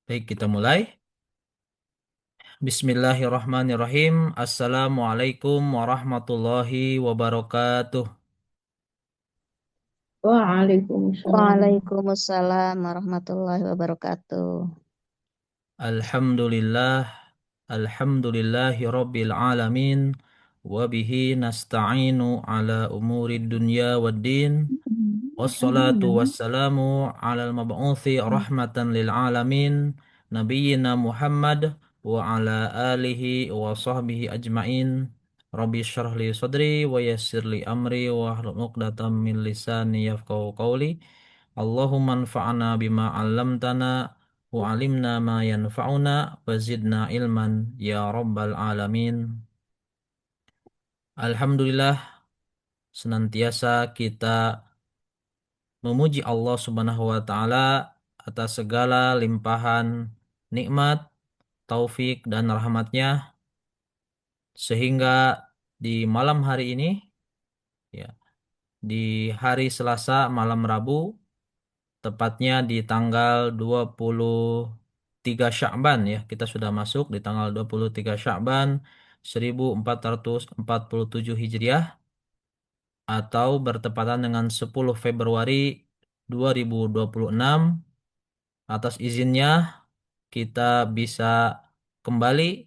Baik, kita mulai. Bismillahirrahmanirrahim. Assalamualaikum warahmatullahi wabarakatuh. Waalaikumsalam. Waalaikumsalam warahmatullahi wabarakatuh. Alhamdulillah. Alhamdulillahi rabbil alamin. Wabihi nasta'inu ala umuri dunya waddin. Wassalatu wassalamu ala al-mab'uthi rahmatan lil alamin nabiyyina Muhammad wa ala alihi wa sahbihi ajmain. Rabbi syrah li sadri wa yassir li amri wa hlul 'uqdatam min lisani yafqahu qawli. Allahumma anfa'na bima 'allamtana wa 'allimna ma yanfa'una wa zidna ilman ya rabbal alamin. Alhamdulillah, senantiasa kita memuji Allah Subhanahu wa taala atas segala limpahan nikmat, taufik dan rahmatnya sehingga di malam hari ini, ya, di hari Selasa malam Rabu, tepatnya di tanggal 23 Sya'ban, ya, kita sudah masuk di tanggal 23 Sya'ban 1447 Hijriah atau bertepatan dengan 10 Februari 2026. Atas izinnya kita bisa kembali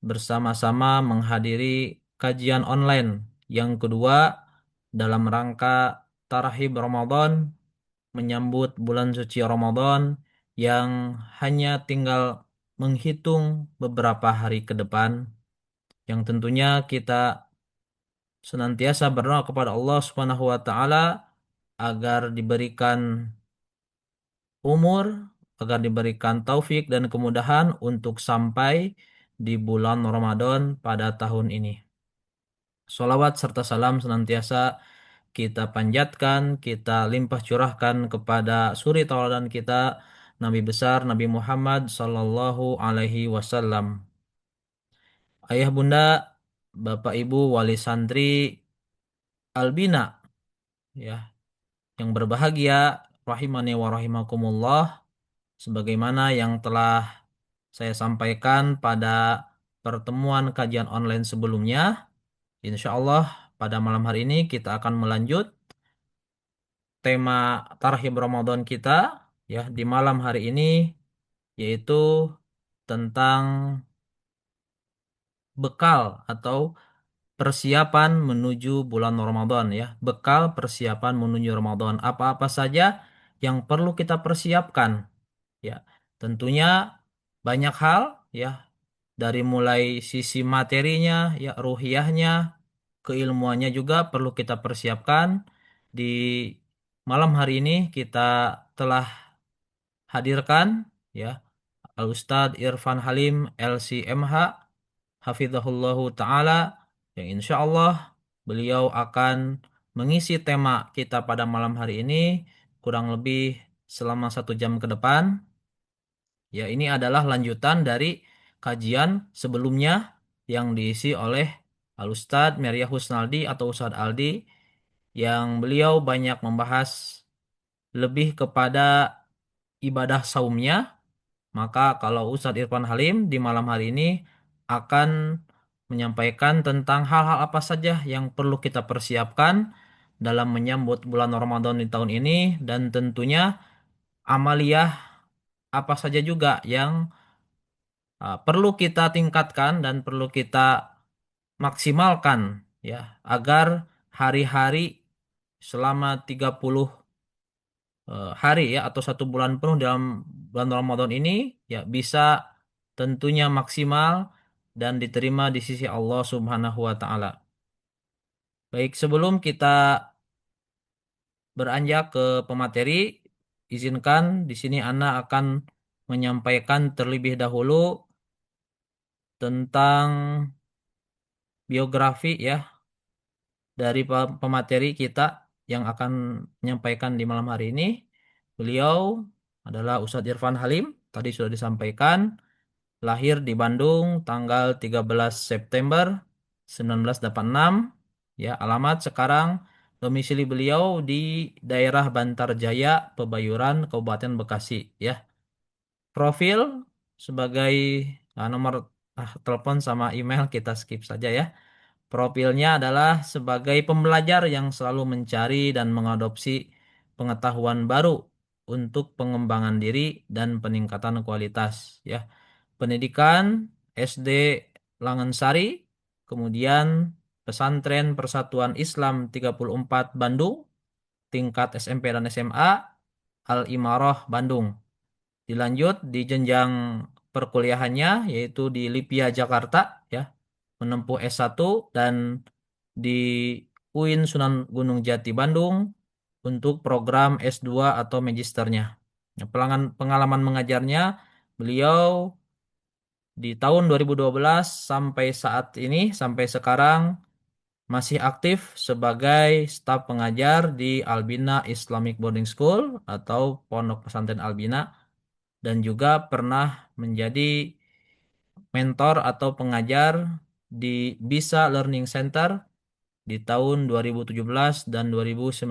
bersama-sama menghadiri kajian online yang kedua dalam rangka Tarahib Ramadan menyambut bulan suci Ramadan yang hanya tinggal menghitung beberapa hari ke depan, yang tentunya kita senantiasa berdoa kepada Allah Subhanahu wa taala agar diberikan umur, agar diberikan taufik dan kemudahan untuk sampai di bulan Ramadan pada tahun ini. Salawat serta salam senantiasa kita panjatkan, kita limpah curahkan kepada suri tauladan kita, Nabi besar Nabi Muhammad sallallahu alaihi wasallam. Ayah bunda, bapak ibu wali santri Albina, ya, yang berbahagia, rahimani wa rahimakumullah. Sebagaimana yang telah saya sampaikan pada pertemuan kajian online sebelumnya, insya Allah pada malam hari ini kita akan melanjut tema Tarhib Ramadan kita, ya, di malam hari ini, yaitu tentang bekal atau persiapan menuju bulan Ramadan, ya. Bekal persiapan menuju Ramadan. Apa-apa saja yang perlu kita persiapkan, ya. Tentunya banyak hal, ya, dari mulai sisi materinya, ya, ruhiyahnya, keilmuannya juga perlu kita persiapkan. Di malam hari ini kita telah hadirkan, ya, Al Ustadz Irfan Halim LCMH Hafizahullahu Ta'ala, yang insya Allah beliau akan mengisi tema kita pada malam hari ini kurang lebih selama 1 jam ke depan. Ya, ini adalah lanjutan dari kajian sebelumnya yang diisi oleh Al-Ustadz Meria Husnaldi atau Ustadz Aldi, yang beliau banyak membahas lebih kepada ibadah saumnya. Maka kalau Ustadz Irfan Halim di malam hari ini akan menyampaikan tentang hal-hal apa saja yang perlu kita persiapkan dalam menyambut bulan Ramadan di tahun ini, dan tentunya amaliyah apa saja juga yang perlu kita tingkatkan dan perlu kita maksimalkan, ya, agar hari-hari selama 30 hari, ya, atau 1 bulan penuh dalam bulan Ramadan ini, ya, bisa tentunya maksimal dan diterima di sisi Allah Subhanahu wa taala. Baik, sebelum kita beranjak ke pemateri, izinkan di sini Ana akan menyampaikan terlebih dahulu tentang biografi, ya, dari pemateri kita yang akan menyampaikan di malam hari ini. Beliau adalah Ustadz Irfan Halim, tadi sudah disampaikan, lahir di Bandung tanggal 13 September 1986. Ya, alamat sekarang domisili beliau di daerah Bantar Jaya, Pebayuran, Kabupaten Bekasi, ya. Profil sebagai nomor telepon sama email kita skip saja ya. Profilnya adalah sebagai pembelajar yang selalu mencari dan mengadopsi pengetahuan baru untuk pengembangan diri dan peningkatan kualitas ya. Pendidikan SD Langensari, kemudian Pesantren Persatuan Islam 34 Bandung, tingkat SMP dan SMA, Al-Imarah Bandung. Dilanjut di jenjang perkuliahannya yaitu di Lipia Jakarta ya, menempuh S1 dan di UIN Sunan Gunung Jati Bandung untuk program S2 atau magisternya. Nah, pengalaman mengajarnya beliau di tahun 2012 sampai saat ini sampai sekarang masih aktif sebagai staf pengajar di Albina Islamic Boarding School atau Pondok Pesantren Albina dan juga pernah menjadi mentor atau pengajar di Bisa Learning Center di tahun 2017 dan 2019.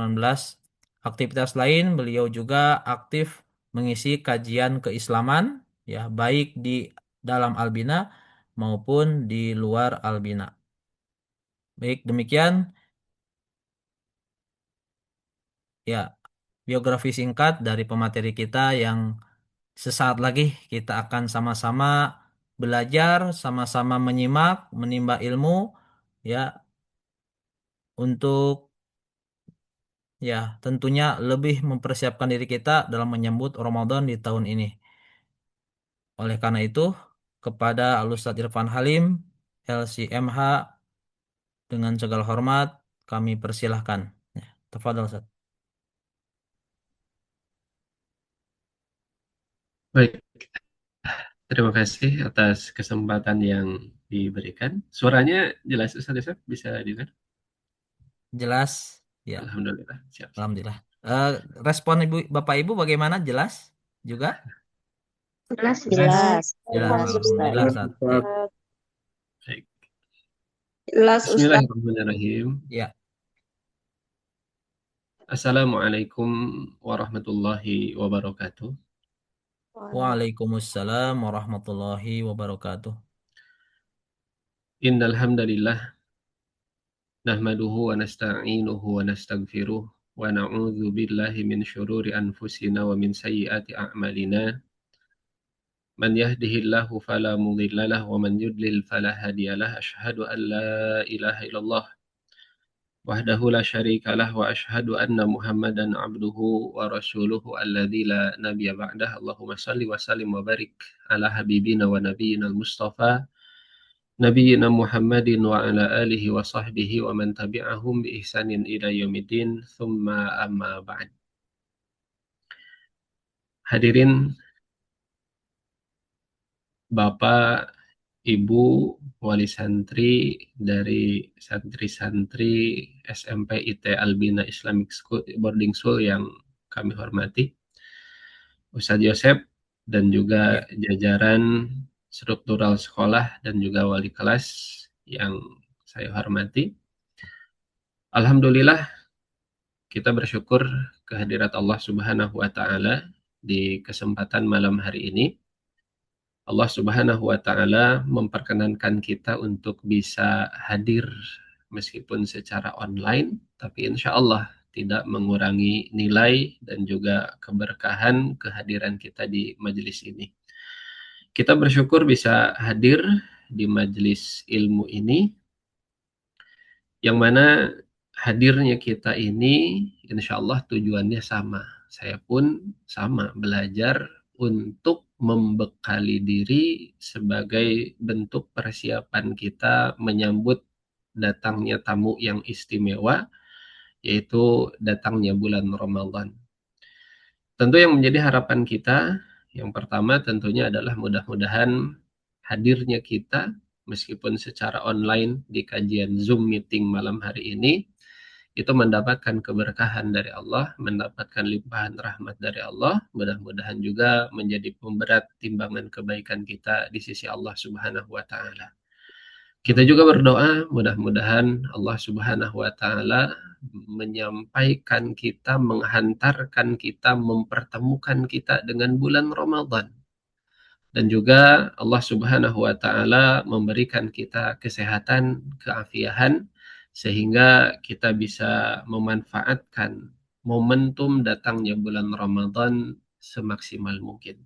Aktivitas lain beliau juga aktif mengisi kajian keislaman ya baik di dalam Albina maupun di luar Albina. Baik, demikian ya biografi singkat dari pemateri kita yang sesaat lagi kita akan sama-sama belajar, sama-sama menyimak, menimba ilmu ya untuk ya tentunya lebih mempersiapkan diri kita dalam menyambut Ramadan di tahun ini. Oleh karena itu, kepada Al-Ustadz Irfan Halim, LCMH, dengan segala hormat kami persilahkan. Ya, tafadhol Ustadz. Baik, terima kasih atas kesempatan yang diberikan. Suaranya jelas Ustaz Yusuf, bisa dengar? Jelas? Ya, Alhamdulillah, siap. alhamdulillah. Eh, Respon Ibu Bapak Ibu bagaimana? Jelas juga? Jelas, Jelas, Jelas. jelas, Ustaz. Alhamdulillah Ustadz. Ya. Baik. jelas Ustaz. Bismillahirrahmanirrahim. Ya. Assalamualaikum warahmatullahi wabarakatuh. Waalaikumsalam warahmatullahi wabarakatuh. Innal hamdalillah nahmaduhu wa nasta'inuhu wa nastaghfiruh wa na'udzu billahi min syururi anfusina wa min sayyiati a'malina. Man yahdihillahu fala mudilla lahu wa man yudlil fala hadiya lahu. Asyhadu an la ilaha illallah wahdahu la syarika lah wa asyhadu anna Muhammadan abduhu wa rasuluhu alladzi la nabiyya ba'dah. Allahumma shalli wa sallim wa barik ala habibina wa nabiyyina al-mustafa nabiyyina Muhammadin wa ala alihi wa sahbihi wa man tabi'ahum bi ihsanin ila yaumiddin. Tsumma amma ba'd. Hadirin Bapak, Ibu, wali santri dari santri-santri SMP IT Albina Islamic School, Boarding School yang kami hormati, Ustadz Yosep, dan Ya. juga jajaran struktural sekolah dan juga wali kelas yang saya hormati. Alhamdulillah, kita bersyukur kehadirat Allah Subhanahu wa Ta'ala di kesempatan malam hari ini. Allah Subhanahu wa Ta'ala memperkenankan kita untuk bisa hadir meskipun secara online, tapi insya Allah tidak mengurangi nilai dan juga keberkahan kehadiran kita di majelis ini. Kita bersyukur bisa hadir di majelis ilmu ini, yang mana hadirnya kita ini insya Allah tujuannya sama. Saya pun sama, belajar untuk membekali diri sebagai bentuk persiapan kita menyambut datangnya tamu yang istimewa, yaitu datangnya bulan Ramadan. Tentu yang menjadi harapan kita, yang pertama tentunya adalah mudah-mudahan hadirnya kita meskipun secara online di kajian Zoom meeting malam hari ini itu mendapatkan keberkahan dari Allah, mendapatkan limpahan rahmat dari Allah, mudah-mudahan juga menjadi pemberat timbangan kebaikan kita di sisi Allah Subhanahu wa Ta'ala. Kita juga berdoa mudah-mudahan Allah Subhanahu wa Ta'ala menyampaikan kita, menghantarkan kita, mempertemukan kita dengan bulan Ramadan. Dan juga Allah Subhanahu wa taala memberikan kita kesehatan, keafiahan sehingga kita bisa memanfaatkan momentum datangnya bulan Ramadan semaksimal mungkin.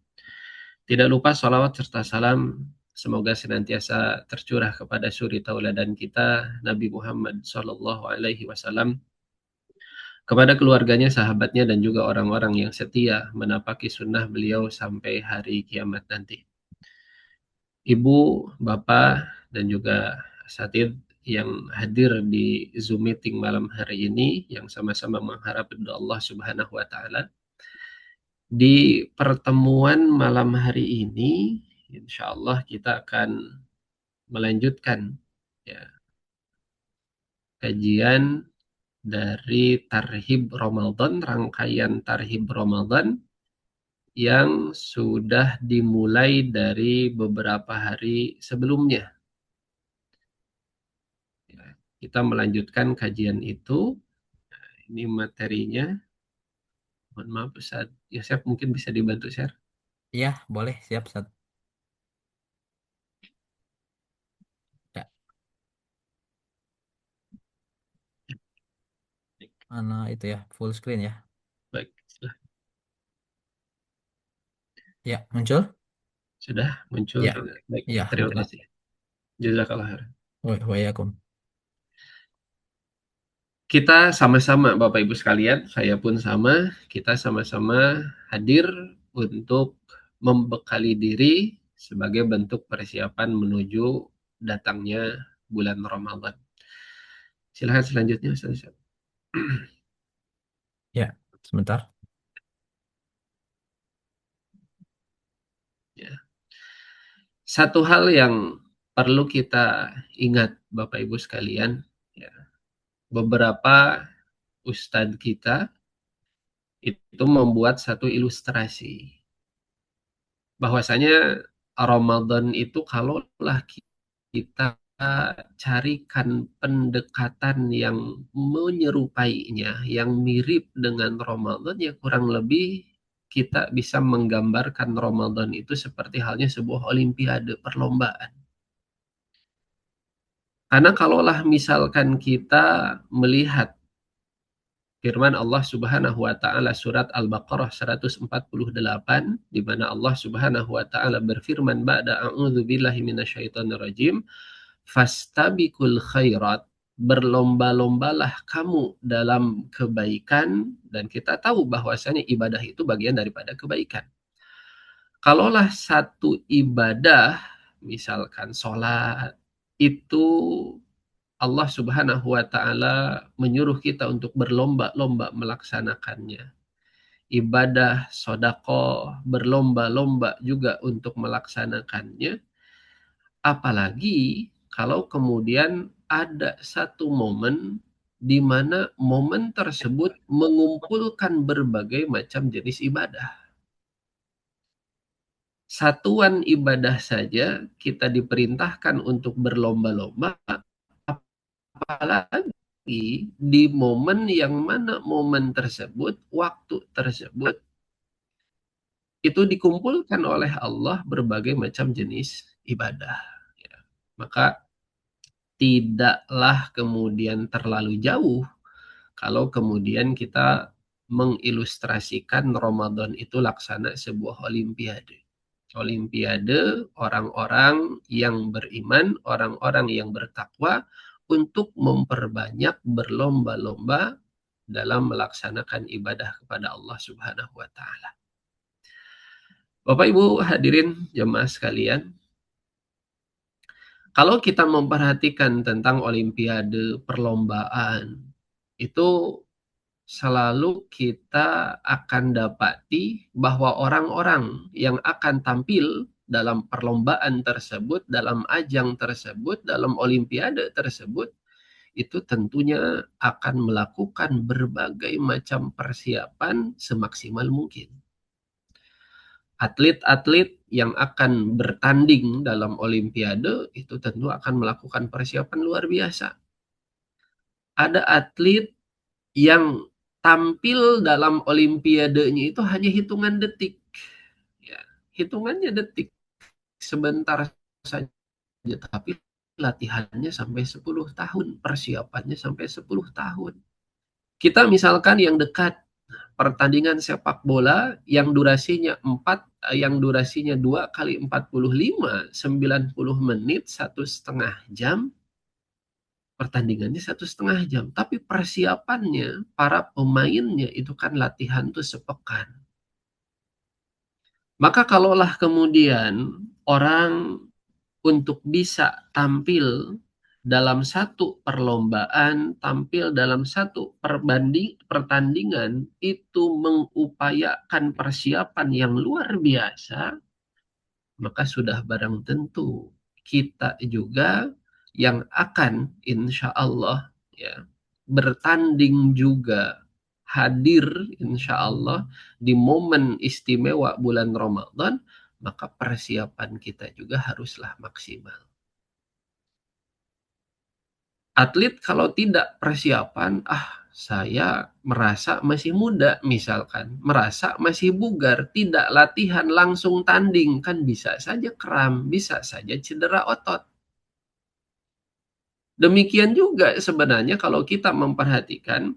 Tidak lupa salawat serta salam semoga senantiasa tercurah kepada suri tauladan kita Nabi Muhammad sallallahu alaihi wasallam, kepada keluarganya, sahabatnya, dan juga orang-orang yang setia menapaki sunnah beliau sampai hari kiamat nanti. Ibu, Bapak, dan juga asatidz yang hadir di Zoom meeting malam hari ini, yang sama-sama mengharap doa Allah Subhanahu wa taala. Di pertemuan malam hari ini, insya Allah kita akan melanjutkan ya, kajian dari Tarhib Ramadan, rangkaian Tarhib Ramadan yang sudah dimulai dari beberapa hari sebelumnya. Ya, kita melanjutkan kajian itu. Ini materinya. Mohon maaf Ustaz. Ya, Chef mungkin bisa dibantu share. Iya, boleh, siap, Ustaz. Ya, mana itu ya, full screen ya. Baik, silahkan. Ya, muncul? Sudah muncul. Ya, Baik, ya, terima muncul. kasih. Jazakallah khair. Waalaikumsalam. Kita sama-sama Bapak Ibu sekalian, saya pun sama, kita sama-sama hadir untuk membekali diri sebagai bentuk persiapan menuju datangnya bulan Ramadan. Silahkan selanjutnya Ustaz. Ya, sebentar. Ya. Satu hal yang perlu kita ingat Bapak Ibu sekalian, ya, beberapa ustadz kita itu membuat satu ilustrasi bahwasanya Ramadan itu kalaulah kita carikan pendekatan yang menyerupainya, yang mirip dengan Ramadan, ya kurang lebih kita bisa menggambarkan Ramadan itu seperti halnya sebuah olimpiade, perlombaan. Karena kalaulah misalkan kita melihat firman Allah Subhanahu wa taala surat Al-Baqarah 148, di mana Allah Subhanahu wa taala berfirman ba'da a'udzubillahi minasyaitonir rajim, fastabiqul khairat, berlomba-lombalah kamu dalam kebaikan, dan kita tahu bahwasanya ibadah itu bagian daripada kebaikan. Kalaulah satu ibadah, misalkan sholat, itu Allah Subhanahu wa taala menyuruh kita untuk berlomba-lomba melaksanakannya. Ibadah, sedekah, berlomba-lomba juga untuk melaksanakannya. Apalagi kalau kemudian ada satu momen di mana momen tersebut mengumpulkan berbagai macam jenis ibadah. Satuan ibadah saja kita diperintahkan untuk berlomba-lomba, apalagi di momen yang mana momen tersebut, waktu tersebut, itu dikumpulkan oleh Allah berbagai macam jenis ibadah. Ya. Maka tidaklah kemudian terlalu jauh kalau kemudian kita mengilustrasikan Ramadan itu laksana sebuah olimpiade. Olimpiade orang-orang yang beriman, orang-orang yang bertakwa untuk memperbanyak berlomba-lomba dalam melaksanakan ibadah kepada Allah Subhanahu wa taala. Bapak Ibu hadirin jemaah sekalian, kalau kita memperhatikan tentang olimpiade, perlombaan, itu selalu kita akan dapati bahwa orang-orang yang akan tampil dalam perlombaan tersebut, dalam ajang tersebut, dalam olimpiade tersebut, itu tentunya akan melakukan berbagai macam persiapan semaksimal mungkin. Atlet-atlet yang akan bertanding dalam olimpiade itu tentu akan melakukan persiapan luar biasa. Ada atlet yang tampil dalam olimpiadenya itu hanya hitungan detik. Ya, hitungannya detik. sebentar saja, tapi latihannya sampai 10 tahun, persiapannya sampai 10 tahun. Kita misalkan yang dekat, pertandingan sepak bola yang durasinya 2 kali 45, 90 menit, 1,5 jam, pertandingannya 1,5 jam. Tapi persiapannya, para pemainnya itu kan latihan tuh sepekan. Maka kalaulah kemudian orang untuk bisa tampil dalam satu perlombaan, tampil dalam satu pertandingan, itu mengupayakan persiapan yang luar biasa, maka sudah barang tentu kita juga yang akan insya Allah ya bertanding juga, hadir insya Allah di momen istimewa bulan Ramadan, maka persiapan kita juga haruslah maksimal. Atlet kalau tidak persiapan, saya merasa masih muda misalkan, merasa masih bugar, tidak latihan langsung tanding, kan bisa saja kram, bisa saja cedera otot. Demikian juga sebenarnya kalau kita memperhatikan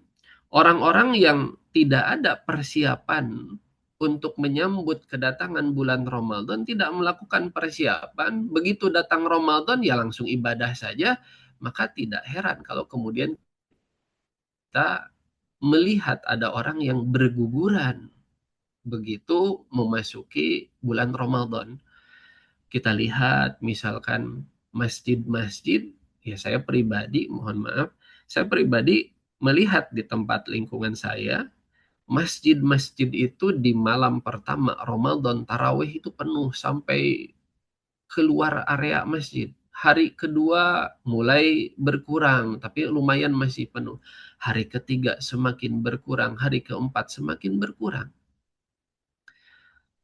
orang-orang yang tidak ada persiapan untuk menyambut kedatangan bulan Ramadan, tidak melakukan persiapan, begitu datang Ramadan ya langsung ibadah saja, maka tidak heran kalau kemudian kita melihat ada orang yang berguguran begitu memasuki bulan Ramadan. Kita lihat misalkan masjid-masjid, ya saya pribadi, mohon maaf, saya pribadi melihat di tempat lingkungan saya, masjid-masjid itu di malam pertama Ramadan tarawih itu penuh sampai keluar area masjid. Hari kedua mulai berkurang, tapi lumayan masih penuh. Hari ketiga semakin berkurang, hari keempat semakin berkurang.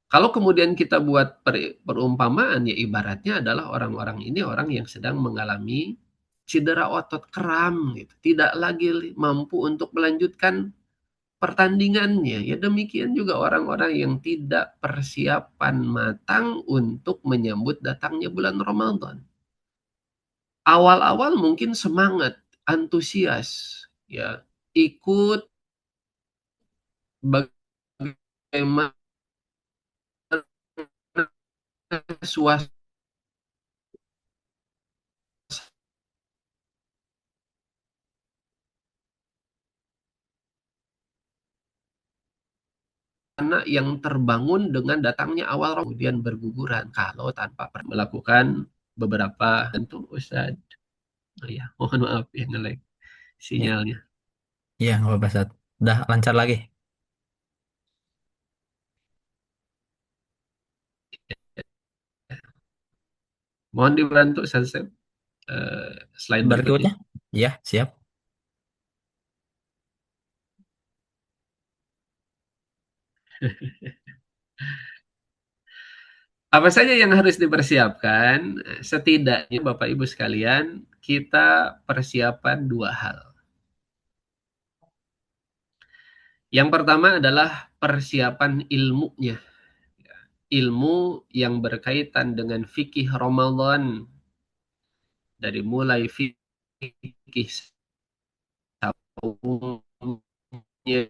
Kalau kemudian kita buat perumpamaan, ya ibaratnya adalah orang-orang ini orang yang sedang mengalami cedera otot, kram, gitu. Tidak lagi mampu untuk melanjutkan pertandingannya. Ya demikian juga orang-orang yang tidak persiapan matang untuk menyambut datangnya bulan Ramadan. Awal-awal mungkin semangat, antusias, ya ikut bagaimana suasana yang terbangun dengan datangnya awal Ramadan, kemudian berguguran kalau tanpa melakukan beberapa tentu Ustaz. Oh ya, mohon maaf ya nge-lag Ya, sinyalnya. iya nggak apa-apa, Ustaz. Udah lancar lagi. Mohon dibantu Ustaz, slide berikutnya. Berikutnya, ya siap. Apa saja yang harus dipersiapkan? Setidaknya Bapak Ibu sekalian, kita persiapan 2 hal. Yang pertama adalah persiapan ilmunya. Ilmu yang berkaitan dengan fikih Ramadan. Dari mulai fikih saumnya, ya,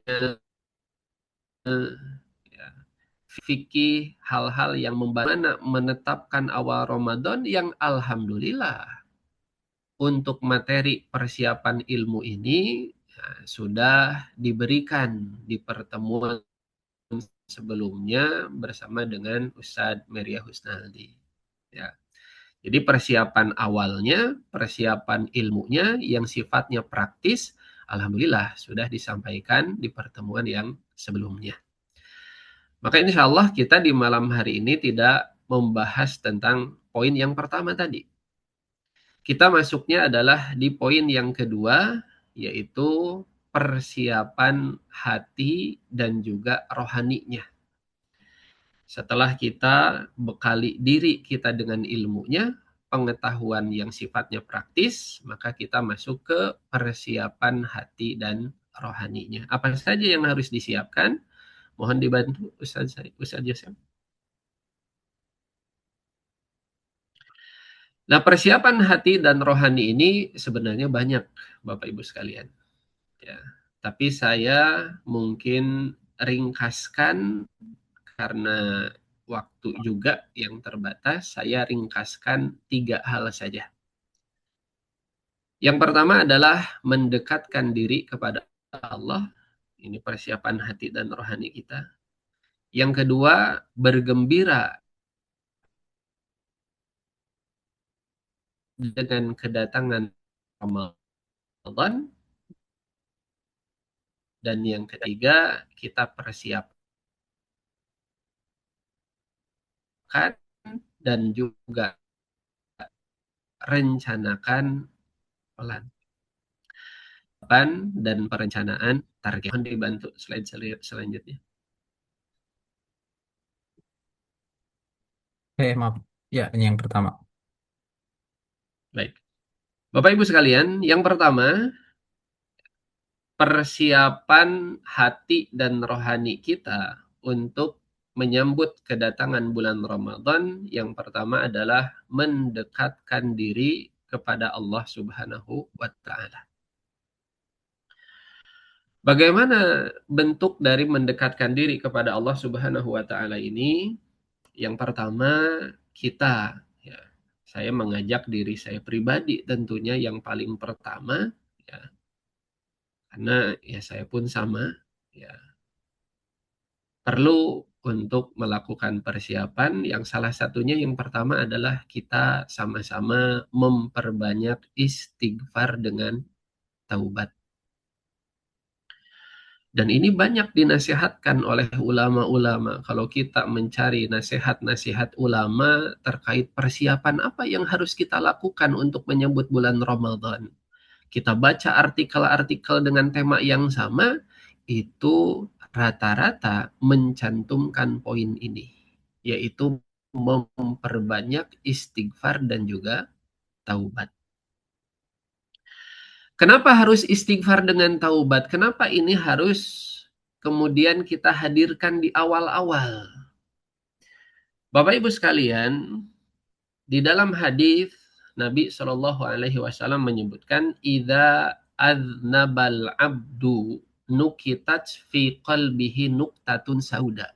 fikih hal-hal yang membantu menetapkan awal Ramadan, yang alhamdulillah untuk materi persiapan ilmu ini sudah diberikan di pertemuan sebelumnya bersama dengan Ustadz Meria Husnaldi. Ya. Jadi persiapan awalnya, persiapan ilmunya yang sifatnya praktis, alhamdulillah sudah disampaikan di pertemuan yang sebelumnya. Maka insya Allah kita di malam hari ini tidak membahas tentang poin yang pertama tadi. Kita masuknya adalah di poin yang kedua, yaitu persiapan hati dan juga rohaninya. Setelah kita bekali diri kita dengan ilmunya, pengetahuan yang sifatnya praktis, maka kita masuk ke persiapan hati dan rohaninya. Apa saja yang harus disiapkan? Mohon dibantu Ustaz Yosef. Nah, persiapan hati dan rohani ini sebenarnya banyak, Bapak Ibu sekalian. Ya. Tapi saya mungkin ringkaskan karena waktu juga yang terbatas, saya ringkaskan 3 hal saja. Yang pertama adalah mendekatkan diri kepada Allah. Ini persiapan hati dan rohani kita. Yang kedua, bergembira dengan kedatangan Ramadan. Dan yang ketiga, kita persiapkan dan juga rencanakan pelan dan perencanaan target. Mohon dibantu slide selanjutnya. Maaf. Ya, ini yang pertama. Baik. Bapak Ibu sekalian, yang pertama, persiapan hati dan rohani kita untuk menyambut kedatangan bulan Ramadan, yang pertama adalah mendekatkan diri kepada Allah Subhanahu wa Ta'ala. Bagaimana bentuk dari mendekatkan diri kepada Allah Subhanahu wa Ta'ala ini? Yang pertama, kita, ya, saya mengajak diri saya pribadi tentunya yang paling pertama, ya, karena ya saya pun sama, ya, perlu untuk melakukan persiapan yang salah satunya yang pertama adalah kita sama-sama memperbanyak istighfar dengan taubat. Dan ini banyak dinasihatkan oleh ulama-ulama. Kalau kita mencari nasihat-nasihat ulama terkait persiapan apa yang harus kita lakukan untuk menyambut bulan Ramadan. Kita baca artikel-artikel dengan tema yang sama, itu rata-rata mencantumkan poin ini, yaitu memperbanyak istighfar dan juga taubat. Kenapa harus istighfar dengan taubat? Kenapa ini harus kemudian kita hadirkan di awal-awal? Bapak Ibu sekalian, di dalam hadis Nabi Shallallahu Alaihi Wasallam menyebutkan, "Idza aznabal abdu nukitat fi qalbihi nuktatun sauda."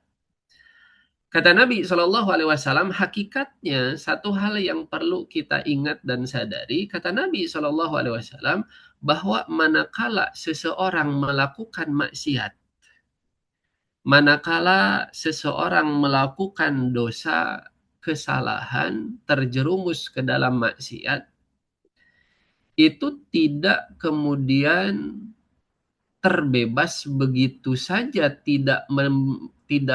Kata Nabi Shallallahu Alaihi Wasallam, hakikatnya satu hal yang perlu kita ingat dan sadari, kata Nabi Shallallahu Alaihi Wasallam, bahwa manakala seseorang melakukan maksiat, manakala seseorang melakukan dosa, kesalahan, terjerumus ke dalam maksiat, itu tidak kemudian terbebas begitu saja, tidak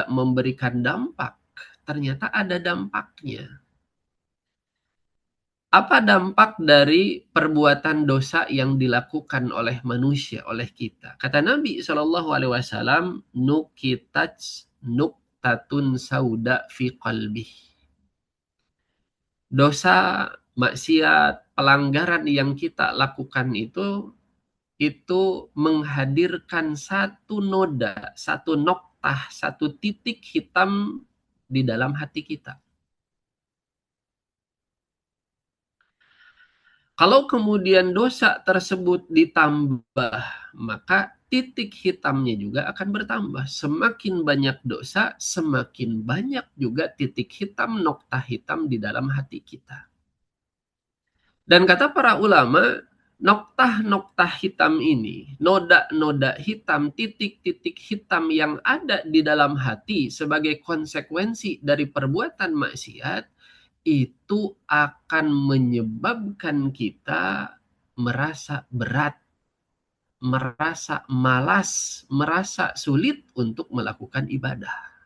memberikan dampak. Ternyata ada dampaknya. Apa dampak dari perbuatan dosa yang dilakukan oleh manusia, oleh kita? Kata Nabi Shallallahu Alaihi Wasallam, nukitaj nuktatun sauda fi qalbih. Dosa, maksiat, pelanggaran yang kita lakukan itu menghadirkan satu noda, satu noktah, satu titik hitam di dalam hati kita. Kalau kemudian dosa tersebut ditambah, maka titik hitamnya juga akan bertambah. Semakin banyak dosa, semakin banyak juga titik hitam, noktah hitam di dalam hati kita. Dan kata para ulama, noktah-noktah hitam ini, noda-noda hitam, titik-titik hitam yang ada di dalam hati sebagai konsekuensi dari perbuatan maksiat, itu akan menyebabkan kita merasa berat, merasa malas, merasa sulit untuk melakukan ibadah.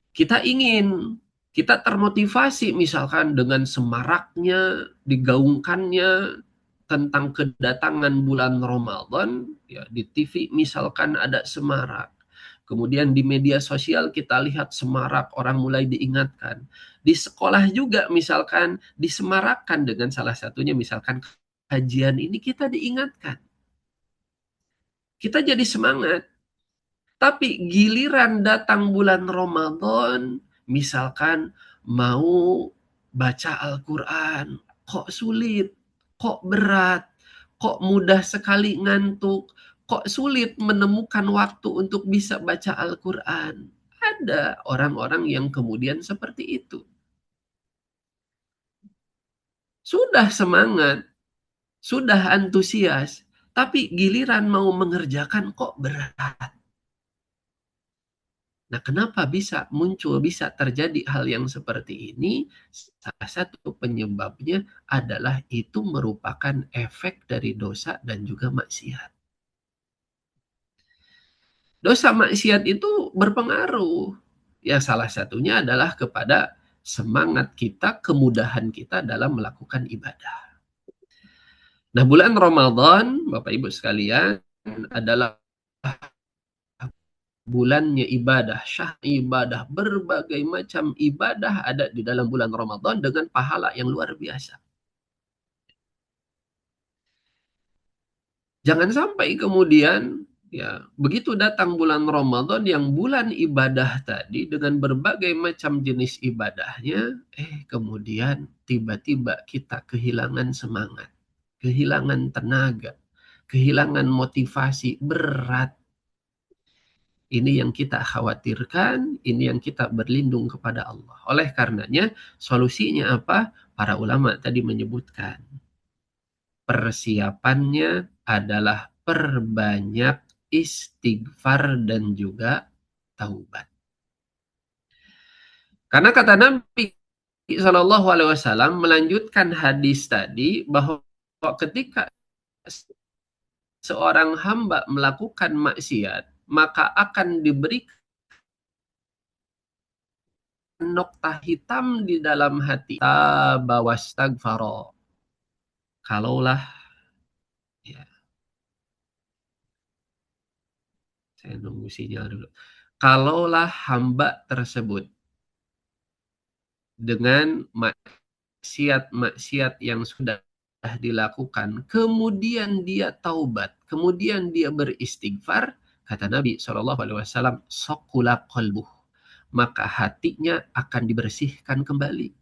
Kita termotivasi misalkan dengan semaraknya, digaungkannya tentang kedatangan bulan Ramadan, ya di TV misalkan ada semarak. Kemudian di media sosial kita lihat semarak, orang mulai diingatkan. Di sekolah juga misalkan disemarakkan dengan salah satunya misalkan kajian ini kita diingatkan. Kita jadi semangat. Tapi giliran datang bulan Ramadan, misalkan mau baca Al-Quran, kok sulit, kok berat, kok mudah sekali ngantuk, kok sulit menemukan waktu untuk bisa baca Al-Quran. Ada orang-orang yang kemudian seperti itu. Sudah semangat, sudah antusias, tapi giliran mau mengerjakan kok berat. Nah, kenapa bisa terjadi hal yang seperti ini? Salah satu penyebabnya adalah itu merupakan efek dari dosa dan juga maksiat. Dosa maksiat itu berpengaruh. Ya, salah satunya adalah kepada semangat kita, kemudahan kita dalam melakukan ibadah. Nah, bulan Ramadan, Bapak Ibu sekalian, adalah bulannya ibadah, ibadah, berbagai macam ibadah ada di dalam bulan Ramadan dengan pahala yang luar biasa. Jangan sampai kemudian ya begitu datang bulan Ramadan yang bulan ibadah tadi dengan berbagai macam jenis ibadahnya, kemudian tiba-tiba kita kehilangan semangat, kehilangan tenaga, kehilangan motivasi, berat. Ini yang kita khawatirkan, ini yang kita berlindung kepada Allah. Oleh karenanya, solusinya apa? Para ulama tadi menyebutkan. Persiapannya adalah perbanyak istighfar dan juga taubat. Karena kata Nabi Shallallahu Alaihi Wasallam melanjutkan hadis tadi bahwa ketika seorang hamba melakukan maksiat, maka akan diberikan noktah hitam di dalam hati. Tabawastagfaro. Kalaulah, ya, saya nunggu sinyal dulu. Kalaulah hamba tersebut dengan maksiat-maksiat yang sudah dilakukan, kemudian dia taubat, kemudian dia beristighfar, kata Nabi SAW, sokula qalbuh, maka hatinya akan dibersihkan kembali.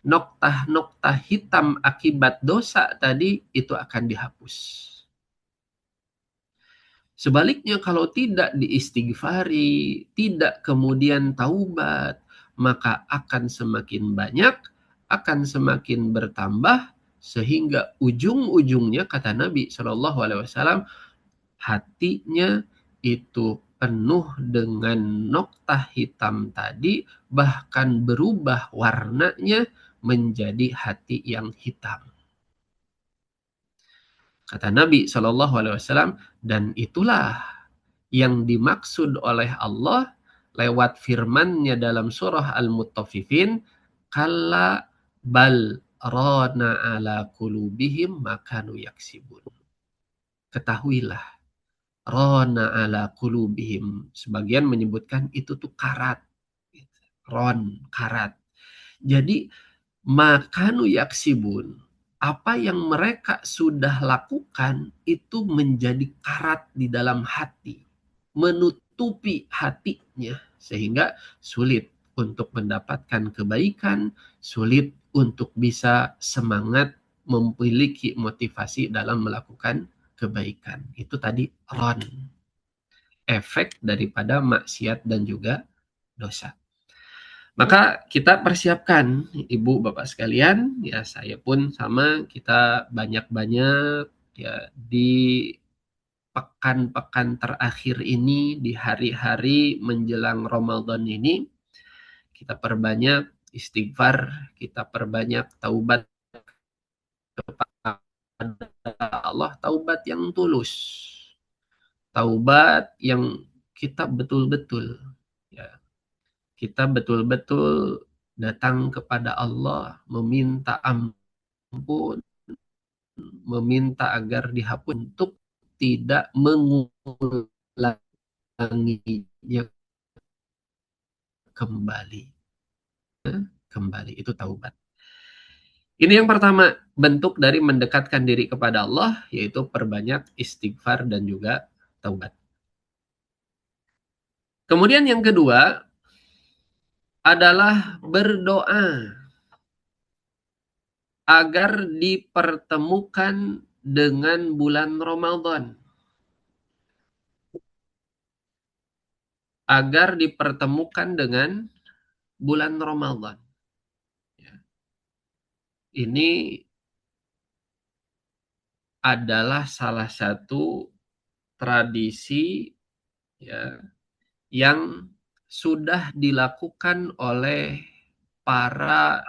Noktah-noktah hitam akibat dosa tadi itu akan dihapus. Sebaliknya kalau tidak diistighfari, tidak kemudian taubat, maka akan semakin banyak, akan semakin bertambah, sehingga ujung-ujungnya kata Nabi SAW, hatinya itu penuh dengan noktah hitam tadi, bahkan berubah warnanya menjadi hati yang hitam. Kata Nabi SAW, dan itulah yang dimaksud oleh Allah lewat firman-Nya dalam surah Al-Mutaffifin, kalla bal rana ala qulubihim makanu yaksibun. Ketahuilah, rana ala qulubihim. Sebagian menyebutkan itu tuh karat. Ron, karat. Jadi makanu yaksibun, apa yang mereka sudah lakukan itu menjadi karat di dalam hati, menutupi hatinya, sehingga sulit untuk mendapatkan kebaikan, sulit untuk bisa semangat memiliki motivasi dalam melakukan kebaikan. Itu tadi ron, efek daripada maksiat dan juga dosa. Maka kita persiapkan, Ibu Bapak sekalian, ya saya pun sama, kita banyak-banyak ya di pekan-pekan terakhir ini, di hari-hari menjelang Ramadan ini, kita perbanyak istighfar, kita perbanyak taubat kepada Allah, taubat yang tulus, taubat yang kita betul-betul ya, kita betul-betul datang kepada Allah, meminta ampun, meminta agar dihapus untuk tidak mengulanginya kembali. Kembali, itu taubat. Ini yang pertama, bentuk dari mendekatkan diri kepada Allah, yaitu perbanyak istighfar dan juga taubat. Kemudian yang kedua adalah berdoa. agar dipertemukan dengan bulan Ramadan. Agar dipertemukan dengan bulan Ramadan. Ini adalah salah satu tradisi, ya, yang sudah dilakukan oleh para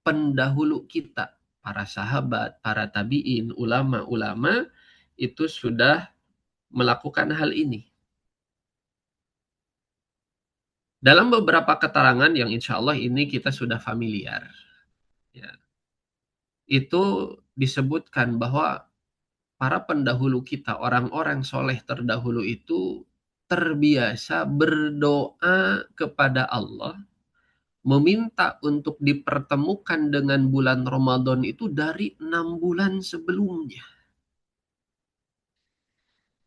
pendahulu kita, para sahabat, para tabi'in, ulama-ulama itu sudah melakukan hal ini. Dalam beberapa keterangan yang insya Allah ini kita sudah familiar, ya, itu disebutkan bahwa para pendahulu kita, orang-orang soleh terdahulu itu terbiasa berdoa kepada Allah, meminta untuk dipertemukan dengan bulan Ramadan itu dari 6 bulan sebelumnya.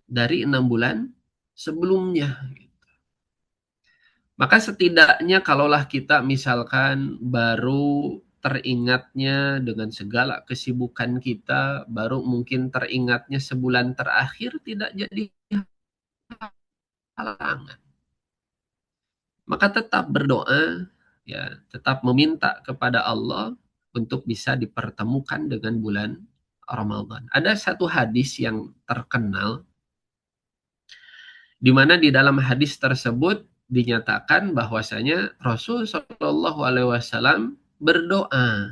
Dari 6 bulan sebelumnya. Maka setidaknya kalaulah kita misalkan baru teringatnya dengan segala kesibukan kita, baru mungkin teringatnya sebulan terakhir, tidak jadi halangan. Maka tetap berdoa, ya, tetap meminta kepada Allah untuk bisa dipertemukan dengan bulan Ramadan. Ada satu hadis yang terkenal di mana di dalam hadis tersebut dinyatakan bahwasanya Rasul Shallallahu Alaihi Wasallam berdoa,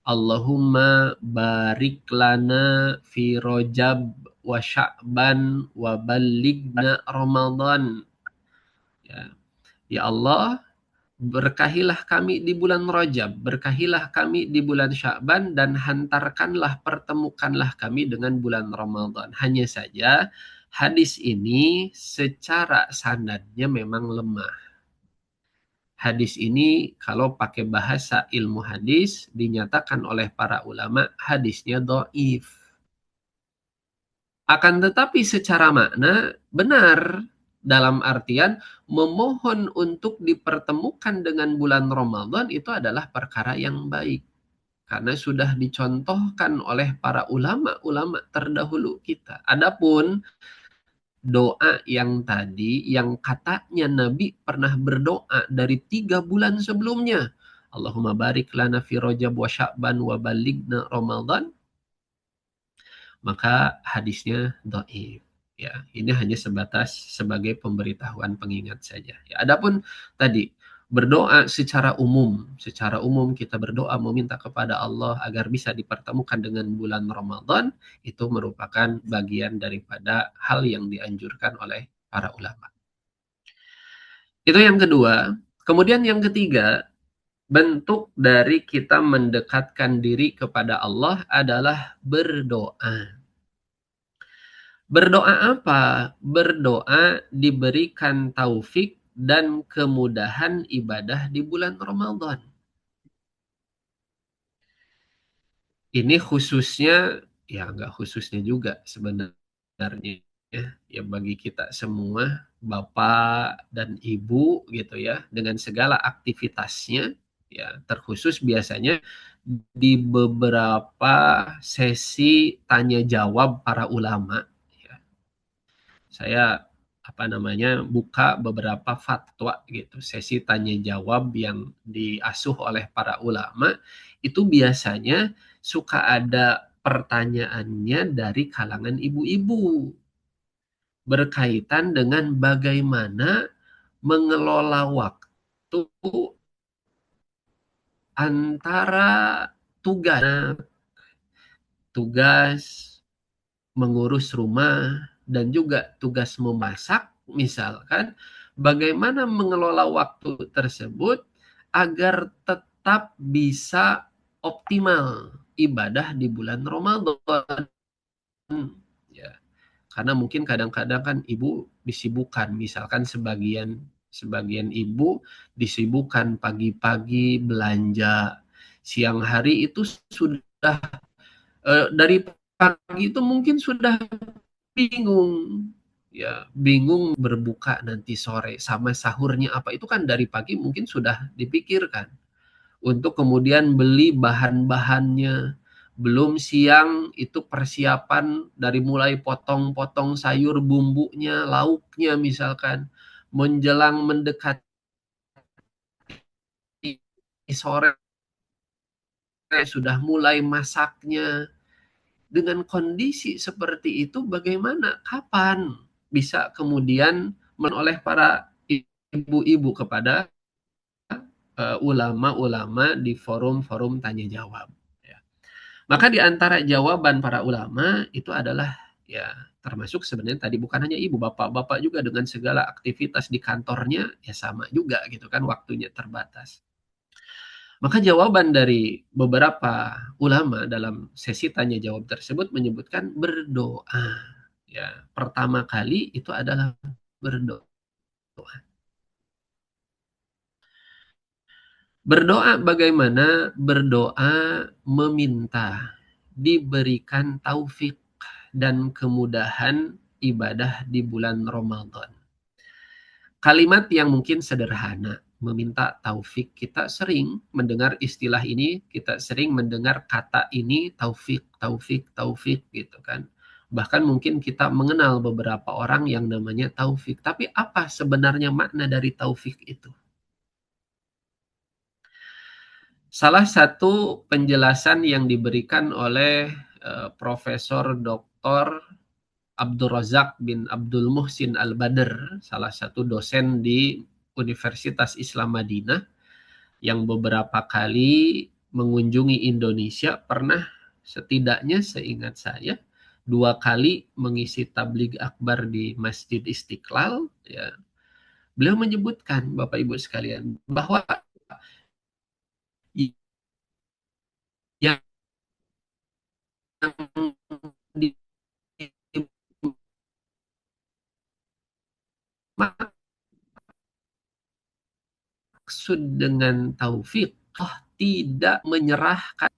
Allahumma barik lana fi Rajab wa Sya'ban wa ballighna Ramadan. Ya, ya Allah, berkahilah kami di bulan Rajab, berkahilah kami di bulan Sya'ban, dan hantarkanlah, pertemukanlah kami dengan bulan Ramadan. Hanya saja hadis ini secara sanadnya memang lemah. Hadis ini kalau pakai bahasa ilmu hadis dinyatakan oleh para ulama hadisnya dhaif. Akan tetapi secara makna benar, dalam artian memohon untuk dipertemukan dengan bulan Ramadan itu adalah perkara yang baik. Karena sudah dicontohkan oleh para ulama-ulama terdahulu kita. Adapun doa yang tadi, yang katanya Nabi pernah berdoa dari 3 bulan sebelumnya. Allahumma barik lana fi Rajab wa Sya'ban wa balighna Ramadan. Maka hadisnya dhaif. Ya, ini hanya sebatas sebagai pemberitahuan pengingat saja. Ya, adapun tadi berdoa secara umum kita berdoa meminta kepada Allah agar bisa dipertemukan dengan bulan Ramadan, itu merupakan bagian daripada hal yang dianjurkan oleh para ulama. Itu yang kedua. Kemudian yang ketiga, bentuk dari kita mendekatkan diri kepada Allah adalah berdoa. Berdoa apa? Berdoa diberikan taufik dan kemudahan ibadah di bulan Ramadan. Ini khususnya, ya nggak khususnya juga sebenarnya, ya bagi kita semua, bapak dan ibu gitu ya, dengan segala aktivitasnya, ya terkhusus biasanya di beberapa sesi tanya jawab para ulama. Saya buka beberapa fatwa gitu, sesi tanya jawab yang diasuh oleh para ulama, itu biasanya suka ada pertanyaannya dari kalangan ibu-ibu berkaitan dengan bagaimana mengelola waktu antara tugas mengurus rumah dan juga tugas memasak, misalkan bagaimana mengelola waktu tersebut agar tetap bisa optimal ibadah di bulan Ramadan. Ya, karena mungkin kadang-kadang kan ibu disibukkan, misalkan sebagian ibu disibukkan pagi-pagi belanja, siang hari itu sudah dari pagi itu mungkin sudah bingung, ya bingung berbuka nanti sore sama sahurnya apa, itu kan dari pagi mungkin sudah dipikirkan. untuk kemudian beli bahan-bahannya. Belum siang itu persiapan dari mulai potong-potong sayur bumbunya, lauknya misalkan. Menjelang mendekati sore sudah mulai masaknya. Dengan kondisi seperti itu bagaimana? Kapan bisa kemudian oleh para ibu-ibu kepada ulama-ulama di forum-forum tanya jawab. Ya. Maka di antara jawaban para ulama itu adalah ya termasuk sebenarnya tadi bukan hanya ibu, bapak-bapak juga dengan segala aktivitas di kantornya ya sama juga gitu kan, waktunya terbatas. Maka jawaban dari beberapa ulama dalam sesi tanya jawab tersebut menyebutkan berdoa. Ya, pertama kali itu adalah berdoa. Berdoa bagaimana? Berdoa meminta diberikan taufik dan kemudahan ibadah di bulan Ramadan. Kalimat yang mungkin sederhana, meminta taufik. Kita sering mendengar istilah ini, kita sering mendengar kata ini taufik, taufik, taufik gitu kan. Bahkan mungkin kita mengenal beberapa orang yang namanya taufik. Tapi apa sebenarnya makna dari taufik itu? Salah satu penjelasan yang diberikan oleh Profesor Dr. Abdul Razak bin Abdul Muhsin Al-Badr, salah satu dosen di Universitas Islam Madinah yang beberapa kali mengunjungi Indonesia, pernah setidaknya seingat saya 2 kali mengisi tabligh akbar di Masjid Istiqlal. Ya. Beliau menyebutkan, Bapak Ibu sekalian, bahwa yang dimaksud dengan taufik, tidak menyerahkan.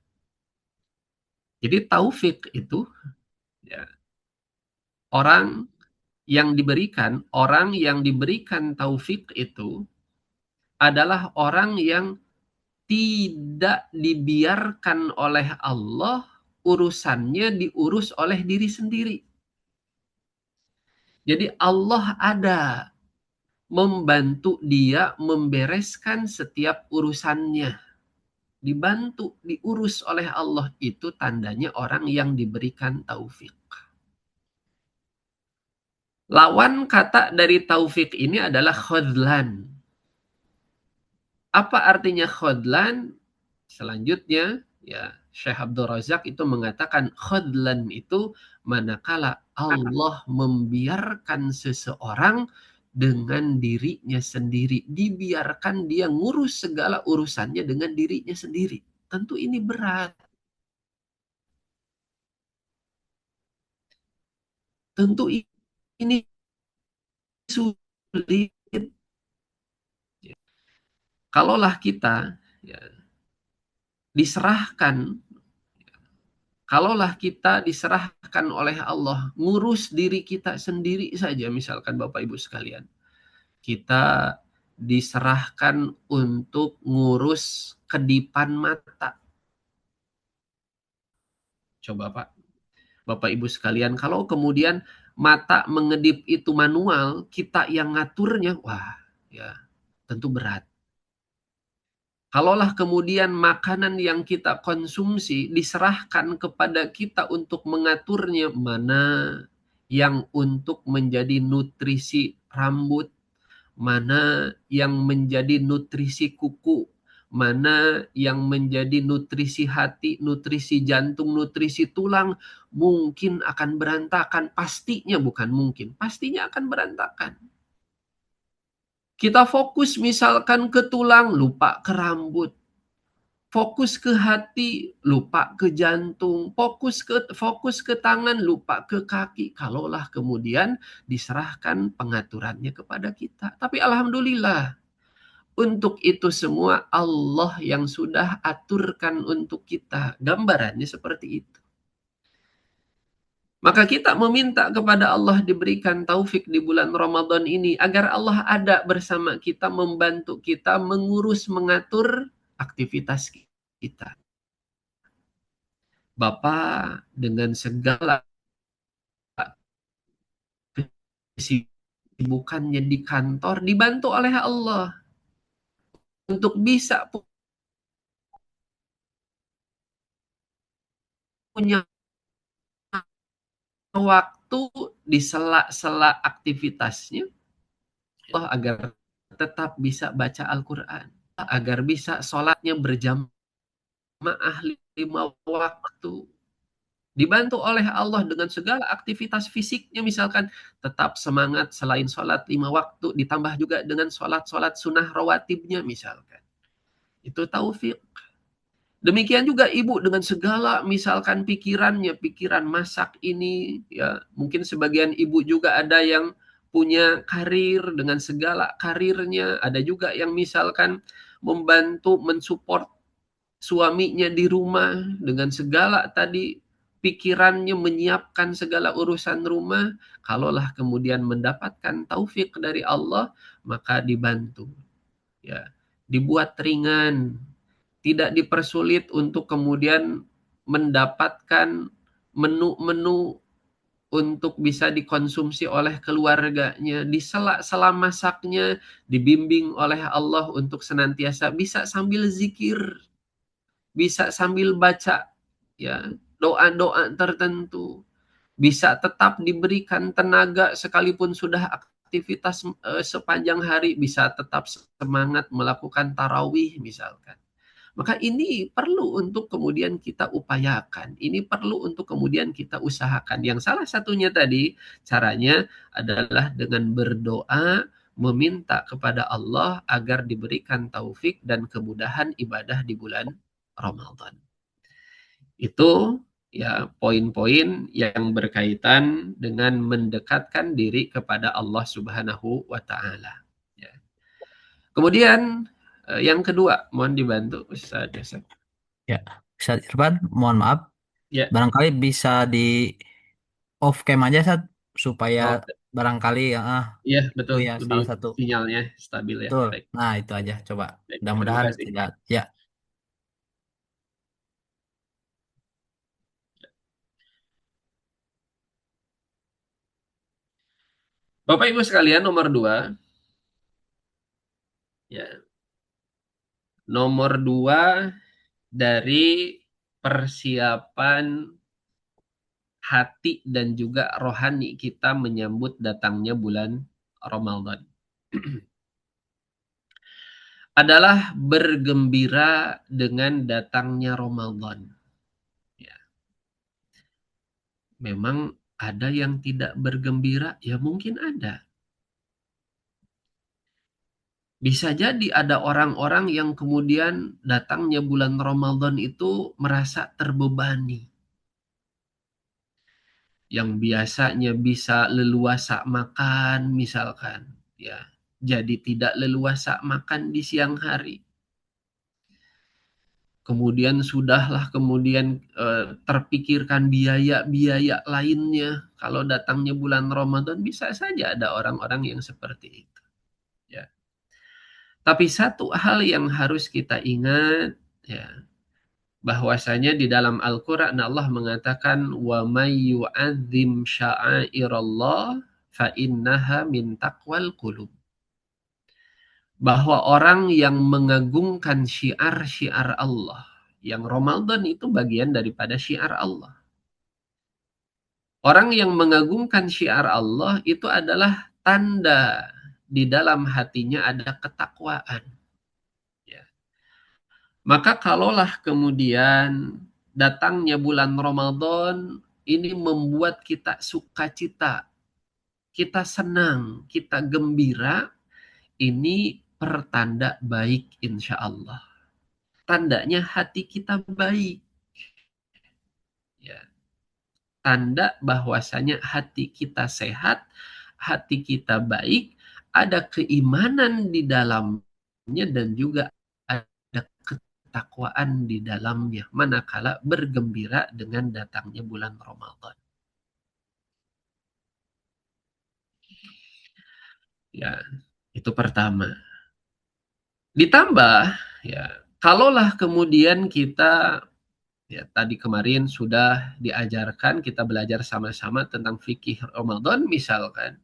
Jadi taufik itu ya, orang orang yang diberikan taufik itu adalah orang yang tidak dibiarkan oleh Allah urusannya diurus oleh diri sendiri. Jadi Allah ada membantu dia membereskan setiap urusannya. Dibantu, diurus oleh Allah. Itu tandanya orang yang diberikan taufik. Lawan kata dari taufik ini adalah khudlan. Apa artinya khudlan? Selanjutnya, ya Syekh Abdul Razak itu mengatakan khudlan itu manakala Allah membiarkan seseorang dengan dirinya sendiri. Dibiarkan dia ngurus segala urusannya dengan dirinya sendiri. Tentu ini berat. Tentu ini sulit. Kalaulah kita ya, diserahkan oleh Allah, ngurus diri kita sendiri saja, misalkan Bapak Ibu sekalian. Kita diserahkan untuk ngurus kedipan mata. Coba Pak, Bapak Ibu sekalian, kalau kemudian mata mengedip itu manual, kita yang ngaturnya, wah ya tentu berat. Kalaulah kemudian makanan yang kita konsumsi diserahkan kepada kita untuk mengaturnya, mana yang untuk menjadi nutrisi rambut, mana yang menjadi nutrisi kuku, mana yang menjadi nutrisi hati, nutrisi jantung, nutrisi tulang, mungkin akan berantakan. Pastinya bukan mungkin, pastinya akan berantakan. Kita fokus misalkan ke tulang, lupa ke rambut. Fokus ke hati, lupa ke jantung. Fokus ke tangan, lupa ke kaki. Kalaulah kemudian diserahkan pengaturannya kepada kita. Tapi alhamdulillah, untuk itu semua Allah yang sudah aturkan untuk kita. Gambarannya seperti itu. Maka kita meminta kepada Allah diberikan taufik di bulan Ramadan ini. Agar Allah ada bersama kita, membantu kita, mengurus, mengatur aktivitas kita. Bapak dengan segala kesibukannya di kantor dibantu oleh Allah untuk bisa punya waktu di sela-sela aktivitasnya Allah agar tetap bisa baca Al-Quran, agar bisa sholatnya berjamaah 5 waktu. Dibantu oleh Allah dengan segala aktivitas fisiknya, misalkan tetap semangat selain sholat 5 waktu, ditambah juga dengan sholat-sholat sunnah rawatibnya misalkan. Itu taufik. Demikian juga ibu dengan segala misalkan pikirannya, pikiran masak ini, ya mungkin sebagian ibu juga ada yang punya karir dengan segala karirnya, ada juga yang misalkan membantu mensupport suaminya di rumah dengan segala tadi pikirannya menyiapkan segala urusan rumah, kalaulah kemudian mendapatkan taufik dari Allah, maka dibantu, ya, dibuat ringan, tidak dipersulit untuk kemudian mendapatkan menu-menu untuk bisa dikonsumsi oleh keluarganya. Di sela-sela masaknya dibimbing oleh Allah untuk senantiasa bisa sambil zikir, bisa sambil baca, ya, doa-doa tertentu, bisa tetap diberikan tenaga sekalipun sudah aktivitas sepanjang hari, bisa tetap semangat melakukan tarawih misalkan. Maka ini perlu untuk kemudian kita upayakan. Ini perlu untuk kemudian kita usahakan. Yang salah satunya tadi, caranya adalah dengan berdoa, meminta kepada Allah agar diberikan taufik dan kemudahan ibadah di bulan Ramadan. Itu ya poin-poin yang berkaitan dengan mendekatkan diri kepada Allah Subhanahu wa taala. Ya. Kemudian yang kedua, mohon dibantu Ustaz Yasir. Ya, Ustaz Irfan, mohon maaf. Ya, Barangkali bisa di off cam aja, Sat, supaya oh, barangkali iya itu betul, ya lebih salah satu. sinyalnya stabil ya. Betul. Baik, Nah, itu aja. Coba. baik. Terima Mudah-mudahan kasih. tidak. Ya, Bapak Ibu sekalian, nomor dua, ya, nomor dua dari persiapan hati dan juga rohani kita menyambut datangnya bulan Ramadan adalah bergembira dengan datangnya Ramadan. Ya, memang ada yang tidak bergembira, ya mungkin ada. Bisa jadi ada orang-orang yang kemudian datangnya bulan Ramadan itu merasa terbebani. Yang biasanya bisa leluasa makan misalkan, ya, jadi tidak leluasa makan di siang hari. Kemudian sudahlah kemudian terpikirkan biaya-biaya lainnya. Kalau datangnya bulan Ramadan bisa saja ada orang-orang yang seperti itu. Ya. Tapi satu hal yang harus kita ingat, ya, bahwasanya di dalam Al-Qur'an Allah mengatakan wa may yu'azzim sya'airallah fa innaha min taqwal qulub. Bahwa orang yang mengagungkan syiar-syiar Allah, yang Ramadan itu bagian daripada syiar Allah. Orang yang mengagungkan syiar Allah itu adalah tanda di dalam hatinya ada ketakwaan. Ya. Maka kalaulah kemudian datangnya bulan Ramadan ini membuat kita sukacita, kita senang, kita gembira, ini pertanda baik insya Allah. Tandanya hati kita baik. Ya. Tanda bahwasanya hati kita sehat, hati kita baik, ada keimanan di dalamnya dan juga ada ketakwaan di dalamnya manakala bergembira dengan datangnya bulan Ramadan. Ya, itu pertama. Ditambah, ya, Kalaulah kemudian kita, ya tadi kemarin sudah diajarkan, kita belajar sama-sama tentang fikih Ramadan misalkan.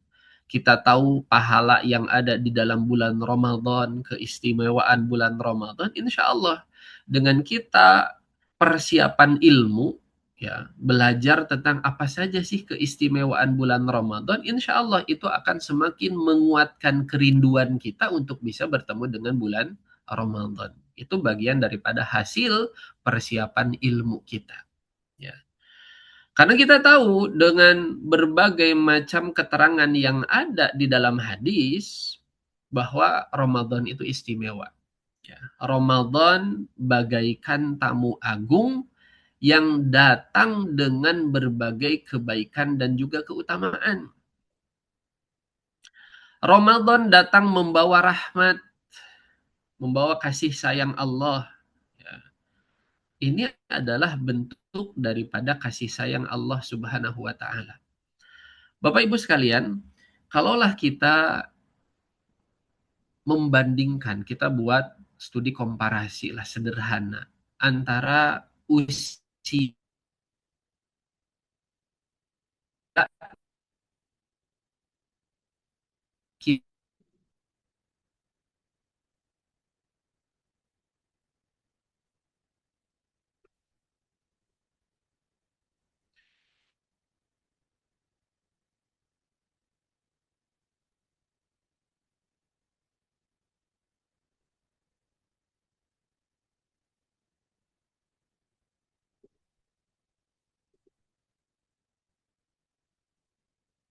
Kita tahu pahala yang ada di dalam bulan Ramadan, keistimewaan bulan Ramadan, insya Allah dengan kita persiapan ilmu, ya belajar tentang apa saja sih keistimewaan bulan Ramadan, insya Allah itu akan semakin menguatkan kerinduan kita untuk bisa bertemu dengan bulan Ramadan. Itu bagian daripada hasil persiapan ilmu kita. Ya. Karena kita tahu dengan berbagai macam keterangan yang ada di dalam hadis bahwa Ramadan itu istimewa. Ya. Ramadan bagaikan tamu agung yang datang dengan berbagai kebaikan dan juga keutamaan. Ramadan datang membawa rahmat, membawa kasih sayang Allah. Ya. Ini adalah bentuk daripada kasih sayang Allah Subhanahu wa taala. Bapak Ibu sekalian, kalaulah kita membandingkan, kita buat studi komparasi lah sederhana antara usia kita.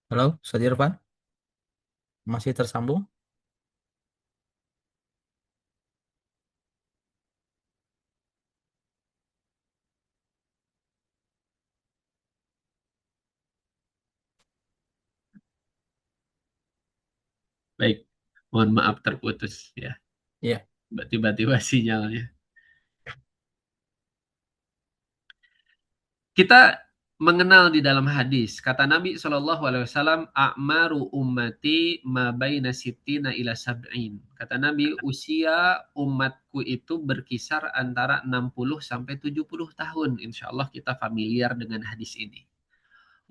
Halo, Sudirman, masih tersambung? Baik, mohon maaf terputus ya, Iya, tiba-tiba sinyalnya. Kita mengenal di dalam hadis, kata Nabi SAW, a'maru ummati ma baina sittina ila sab'in. Kata Nabi, usia umatku itu berkisar antara 60 sampai 70 tahun. Insya Allah kita familiar dengan hadis ini.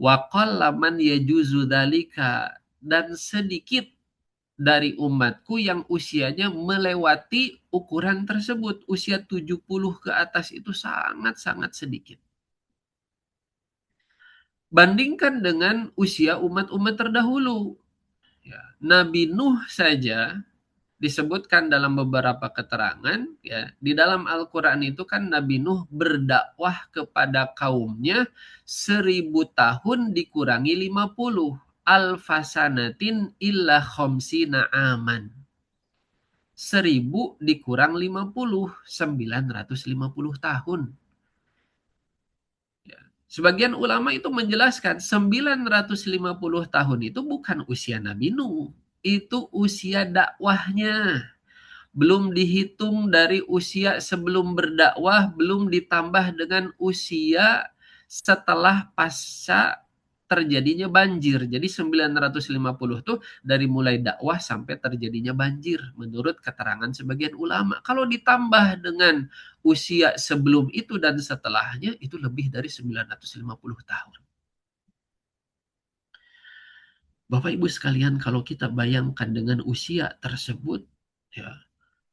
Wa qalla man yajuzu dzalika, dan sedikit dari umatku yang usianya melewati ukuran tersebut. Usia 70 ke atas itu sangat-sangat sedikit. Bandingkan dengan usia umat-umat terdahulu. Ya, Nabi Nuh saja disebutkan dalam beberapa keterangan, ya, di dalam Al-Quran itu kan Nabi Nuh berdakwah kepada kaumnya 1000 tahun dikurangi 50. Alfasanatin illa khomsina aman. 1000 dikurang 50, 950 tahun. Ya. Sebagian ulama itu menjelaskan 950 tahun itu bukan usia Nabi Nuh. Itu usia dakwahnya. Belum dihitung dari usia sebelum berdakwah, belum ditambah dengan usia setelah pasca terjadinya banjir. Jadi 950 tuh dari mulai dakwah sampai terjadinya banjir menurut keterangan sebagian ulama. Kalau ditambah dengan usia sebelum itu dan setelahnya itu lebih dari 950 tahun. Bapak Ibu sekalian, kalau kita bayangkan dengan usia tersebut, ya,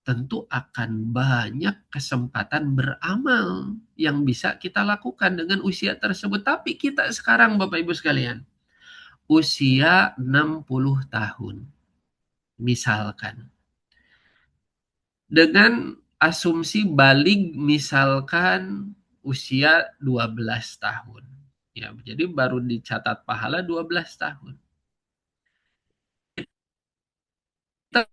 tentu akan banyak kesempatan beramal yang bisa kita lakukan dengan usia tersebut. Tapi kita sekarang Bapak Ibu sekalian, usia 60 tahun misalkan. Dengan asumsi balik misalkan usia 12 tahun. Ya, jadi baru dicatat pahala 12 tahun. Kita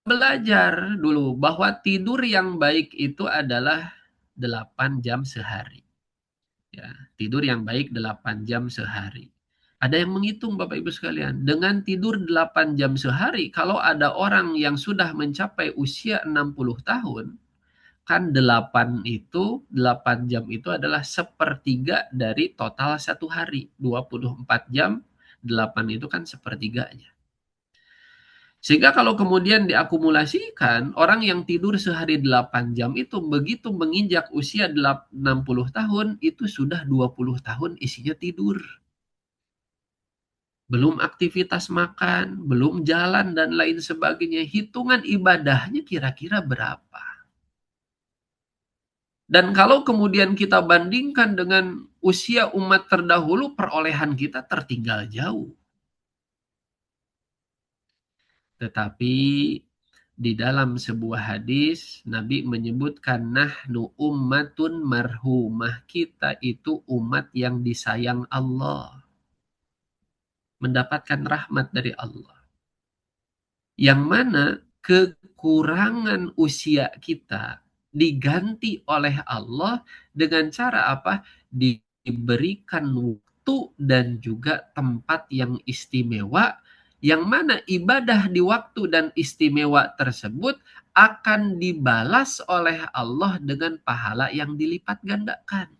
belajar dulu bahwa tidur yang baik itu adalah 8 jam sehari. Ya, tidur yang baik 8 jam sehari. Ada yang menghitung Bapak Ibu sekalian, dengan tidur 8 jam sehari, kalau ada orang yang sudah mencapai usia 60 tahun, kan 8 jam itu adalah sepertiga dari total satu hari. 24 jam, 8 itu kan sepertiganya. Sehingga kalau kemudian diakumulasikan, orang yang tidur sehari 8 jam itu begitu menginjak usia 60 tahun, itu sudah 20 tahun isinya tidur. Belum aktivitas makan, belum jalan, dan lain sebagainya. Hitungan ibadahnya kira-kira berapa? Dan kalau kemudian kita bandingkan dengan usia umat terdahulu, perolehan kita tertinggal jauh. Tetapi di dalam sebuah hadis, Nabi menyebutkan nahnu ummatun marhumah. Kita itu umat yang disayang Allah. Mendapatkan rahmat dari Allah. Yang mana kekurangan usia kita diganti oleh Allah dengan cara apa? Diberikan waktu dan juga tempat yang istimewa, yang mana ibadah di waktu dan istimewa tersebut akan dibalas oleh Allah dengan pahala yang dilipat gandakan.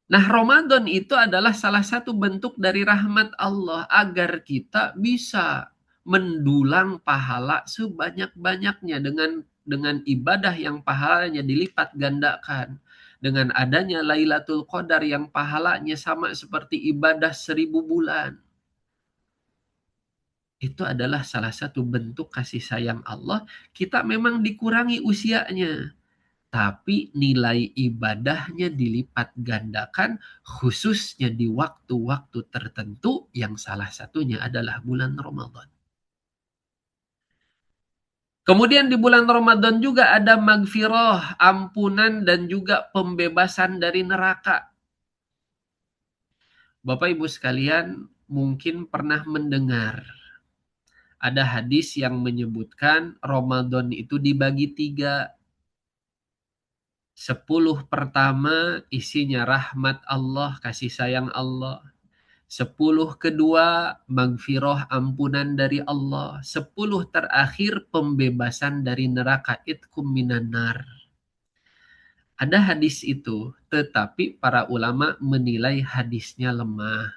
Nah, Ramadan itu adalah salah satu bentuk dari rahmat Allah agar kita bisa mendulang pahala sebanyak-banyaknya dengan ibadah yang pahalanya dilipat gandakan. Dengan adanya Lailatul Qadar yang pahalanya sama seperti ibadah 1000 bulan. Itu adalah salah satu bentuk kasih sayang Allah. Kita memang dikurangi usianya, tapi nilai ibadahnya dilipat gandakan, khususnya di waktu-waktu tertentu yang salah satunya adalah bulan Ramadan. Kemudian di bulan Ramadan juga ada magfirah, ampunan dan juga pembebasan dari neraka. Bapak Ibu sekalian mungkin pernah mendengar ada hadis yang menyebutkan Ramadan itu dibagi 3. 10 pertama isinya rahmat Allah, kasih sayang Allah. 10 kedua magfirah, ampunan dari Allah. 10 terakhir pembebasan dari neraka, itkum minan nar. Ada hadis itu, tetapi para ulama menilai hadisnya lemah.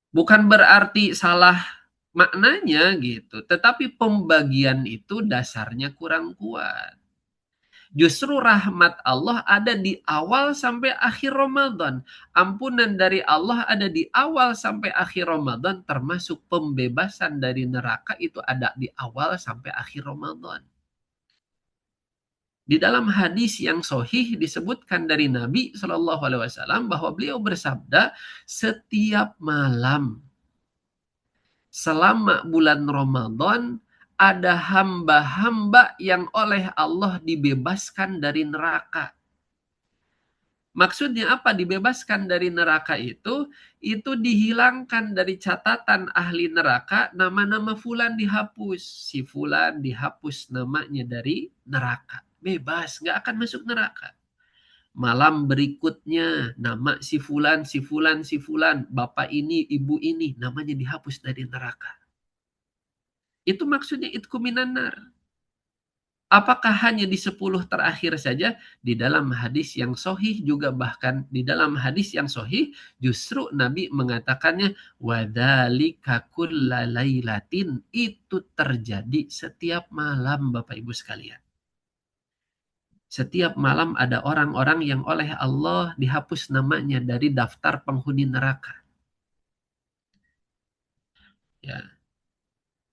Bukan berarti salah maknanya gitu, tetapi pembagian itu dasarnya kurang kuat. Justru rahmat Allah ada di awal sampai akhir Ramadan. Ampunan dari Allah ada di awal sampai akhir Ramadan, termasuk pembebasan dari neraka itu ada di awal sampai akhir Ramadan. Di dalam hadis yang sahih disebutkan dari Nabi SAW bahwa beliau bersabda, setiap malam selama bulan Ramadan ada hamba-hamba yang oleh Allah dibebaskan dari neraka. Maksudnya apa dibebaskan dari neraka itu? Itu dihilangkan dari catatan ahli neraka, nama-nama fulan dihapus. Si fulan dihapus namanya dari neraka. Bebas, nggak akan masuk neraka. Malam berikutnya, nama si fulan, si fulan, si fulan, bapak ini, ibu ini, namanya dihapus dari neraka. Itu maksudnya itku minan nar. Apakah hanya di 10 terakhir saja? Di dalam hadis yang sahih juga, bahkan di dalam hadis yang sahih justru Nabi mengatakannya wadzalika kullalailatin, itu terjadi setiap malam Bapak Ibu sekalian. Setiap malam ada orang-orang yang oleh Allah dihapus namanya dari daftar penghuni neraka. Ya.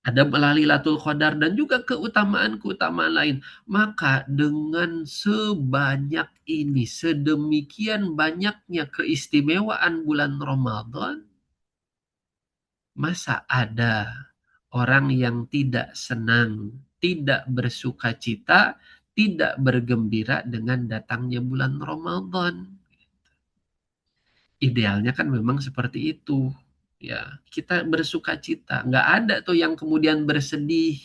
Ada Lailatul Qadar dan juga keutamaan-keutamaan lain. Maka dengan sebanyak ini, sedemikian banyaknya keistimewaan bulan Ramadan, masa ada orang yang tidak senang, tidak bersuka cita, tidak bergembira dengan datangnya bulan Ramadan? Idealnya kan memang seperti itu. Ya, kita bersuka cita. Nggak ada tuh yang kemudian bersedih.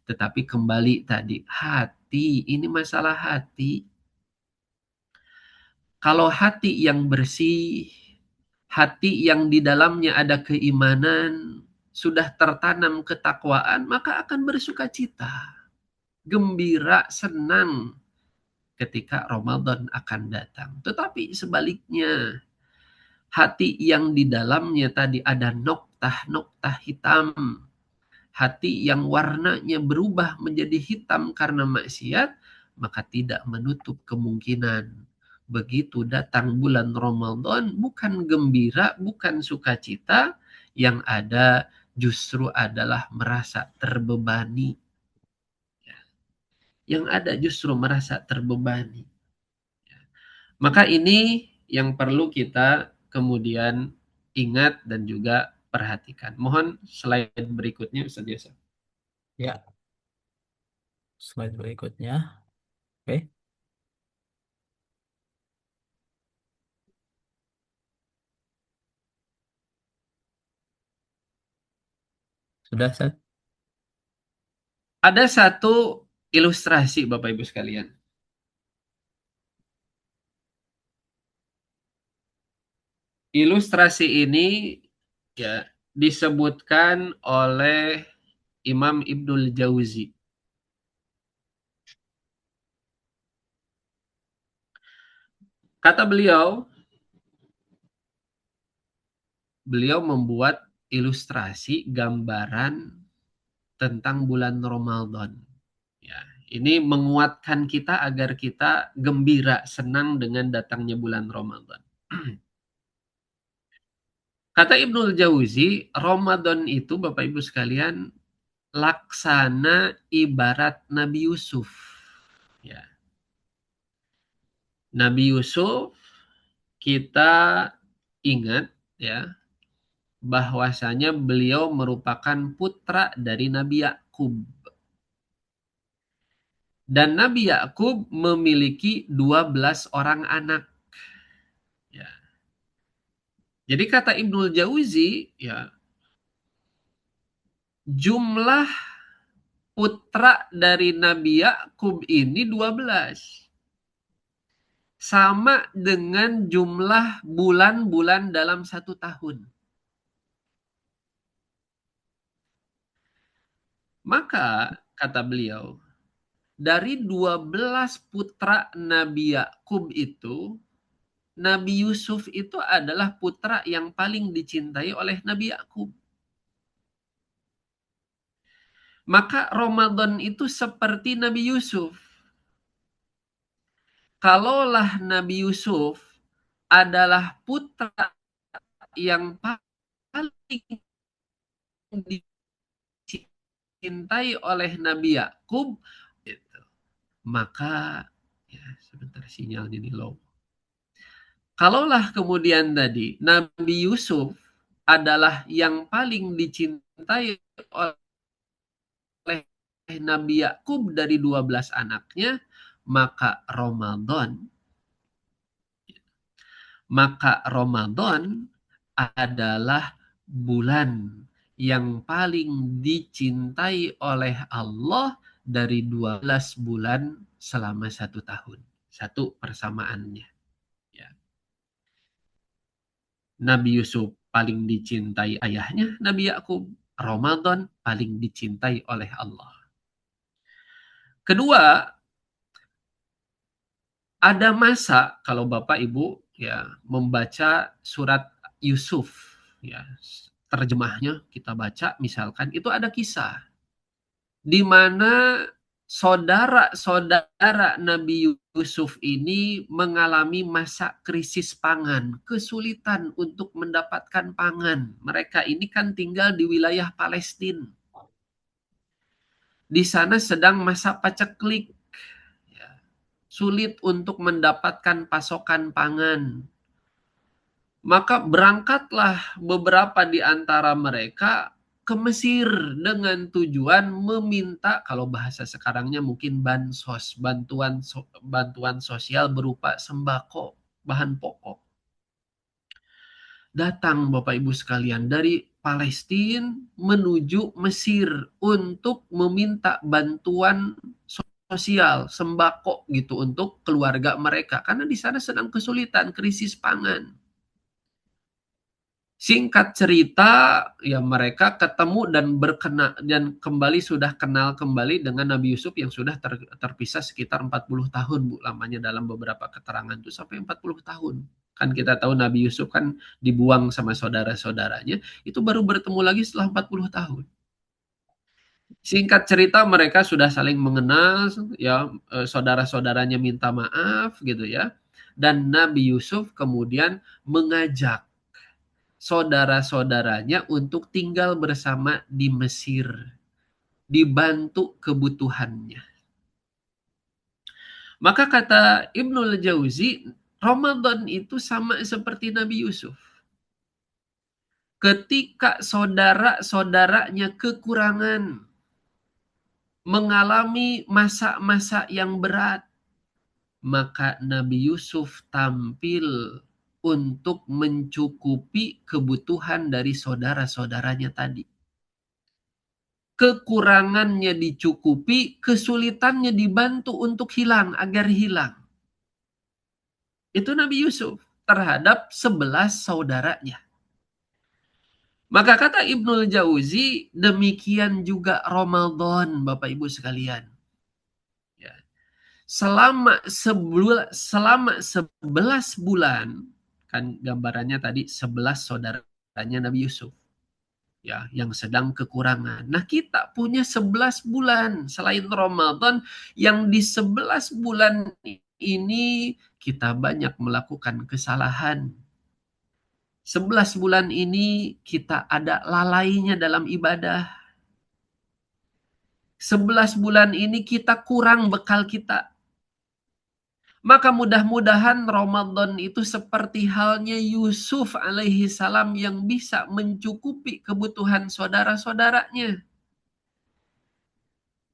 Tetapi kembali tadi, hati, ini masalah hati. Kalau hati yang bersih, hati yang di dalamnya ada keimanan, sudah tertanam ketakwaan, maka akan bersuka cita, gembira, senang ketika Ramadan akan datang. Tetapi sebaliknya, hati yang di dalamnya tadi ada noktah-noktah hitam. Hati yang warnanya berubah menjadi hitam karena maksiat, maka tidak menutup kemungkinan begitu datang bulan Ramadan bukan gembira, bukan sukacita, yang ada justru adalah merasa terbebani. Yang ada justru merasa terbebani. Maka ini yang perlu kita kemudian ingat dan juga perhatikan. Mohon slide berikutnya Ustaz Yasa. Ya, slide berikutnya. Oke, sudah Ustaz? Ada satu ilustrasi Bapak Ibu sekalian. Ilustrasi ini ya disebutkan oleh Imam Ibnul Jauzi. Kata beliau membuat ilustrasi gambaran tentang bulan Ramadan. Ya, ini menguatkan kita agar kita gembira, senang dengan datangnya bulan Ramadan. Kata Ibnul Jauzi, Ramadan itu Bapak Ibu sekalian laksana ibarat Nabi Yusuf. Ya. Nabi Yusuf kita ingat ya bahwasanya beliau merupakan putra dari Nabi Yakub. Dan Nabi Yakub memiliki 12 orang anak. Ya. Jadi kata Ibnul Jauzi, ya, jumlah putra dari Nabi Yakub ini 12. Sama dengan jumlah bulan-bulan dalam satu tahun. Maka, kata beliau, dari 12 putra Nabi Yakub itu, Nabi Yusuf itu adalah putra yang paling dicintai oleh Nabi Yakub. Maka Ramadan itu seperti Nabi Yusuf. Kalaulah Nabi Yusuf adalah putra yang paling dicintai oleh Nabi Yakub, gitu, maka ya sebentar sinyal ini low. Kalaulah kemudian tadi Nabi Yusuf adalah yang paling dicintai oleh Nabi Yakub dari 12 anaknya, maka Ramadan adalah bulan yang paling dicintai oleh Allah dari 12 bulan selama satu tahun. Satu persamaannya. Ya. Nabi Yusuf paling dicintai ayahnya, Nabi Yakub. Ramadan paling dicintai oleh Allah. Kedua, ada masa kalau Bapak Ibu ya membaca surat Yusuf, ya terjemahnya kita baca misalkan itu ada kisah di mana saudara-saudara Nabi Yusuf ini mengalami masa krisis pangan, kesulitan untuk mendapatkan pangan. Mereka ini kan tinggal di wilayah Palestina. Di sana sedang masa paceklik. Ya. Sulit untuk mendapatkan pasokan pangan. Maka berangkatlah beberapa di antara mereka ke Mesir dengan tujuan meminta, kalau bahasa sekarangnya mungkin bansos, bantuan sosial berupa sembako, bahan pokok. Datang Bapak Ibu sekalian dari Palestina menuju Mesir untuk meminta bantuan sosial, sembako gitu untuk keluarga mereka karena di sana sedang kesulitan, krisis pangan. Singkat cerita, ya mereka ketemu dan kembali sudah kenal kembali dengan Nabi Yusuf yang sudah terpisah sekitar 40 tahun, Bu. Lamanya dalam beberapa keterangan itu sampai 40 tahun. Kan kita tahu Nabi Yusuf kan dibuang sama saudara-saudaranya, itu baru bertemu lagi setelah 40 tahun. Singkat cerita mereka sudah saling mengenal, ya, saudara-saudaranya minta maaf gitu ya. Dan Nabi Yusuf kemudian mengajak saudara-saudaranya untuk tinggal bersama di Mesir, dibantu kebutuhannya. Maka kata Ibnul Jauzi, Ramadan itu sama seperti Nabi Yusuf. Ketika saudara-saudaranya kekurangan, mengalami masa-masa yang berat, maka Nabi Yusuf tampil untuk mencukupi kebutuhan dari saudara-saudaranya tadi. Kekurangannya dicukupi, kesulitannya dibantu untuk hilang, agar hilang. Itu Nabi Yusuf terhadap 11 saudaranya. Maka kata Ibnul Jauzi, demikian juga Ramadan, Bapak Ibu sekalian. Ya. Selama 11 bulan, kan gambarannya tadi 11 saudaranya Nabi Yusuf, ya, yang sedang kekurangan. Nah, kita punya 11 bulan selain Ramadan, yang di 11 bulan ini kita banyak melakukan kesalahan. 11 bulan ini kita ada lalainya dalam ibadah. 11 bulan ini kita kurang bekal kita. Maka mudah-mudahan Ramadan itu seperti halnya Yusuf alaihi salam yang bisa mencukupi kebutuhan saudara-saudaranya.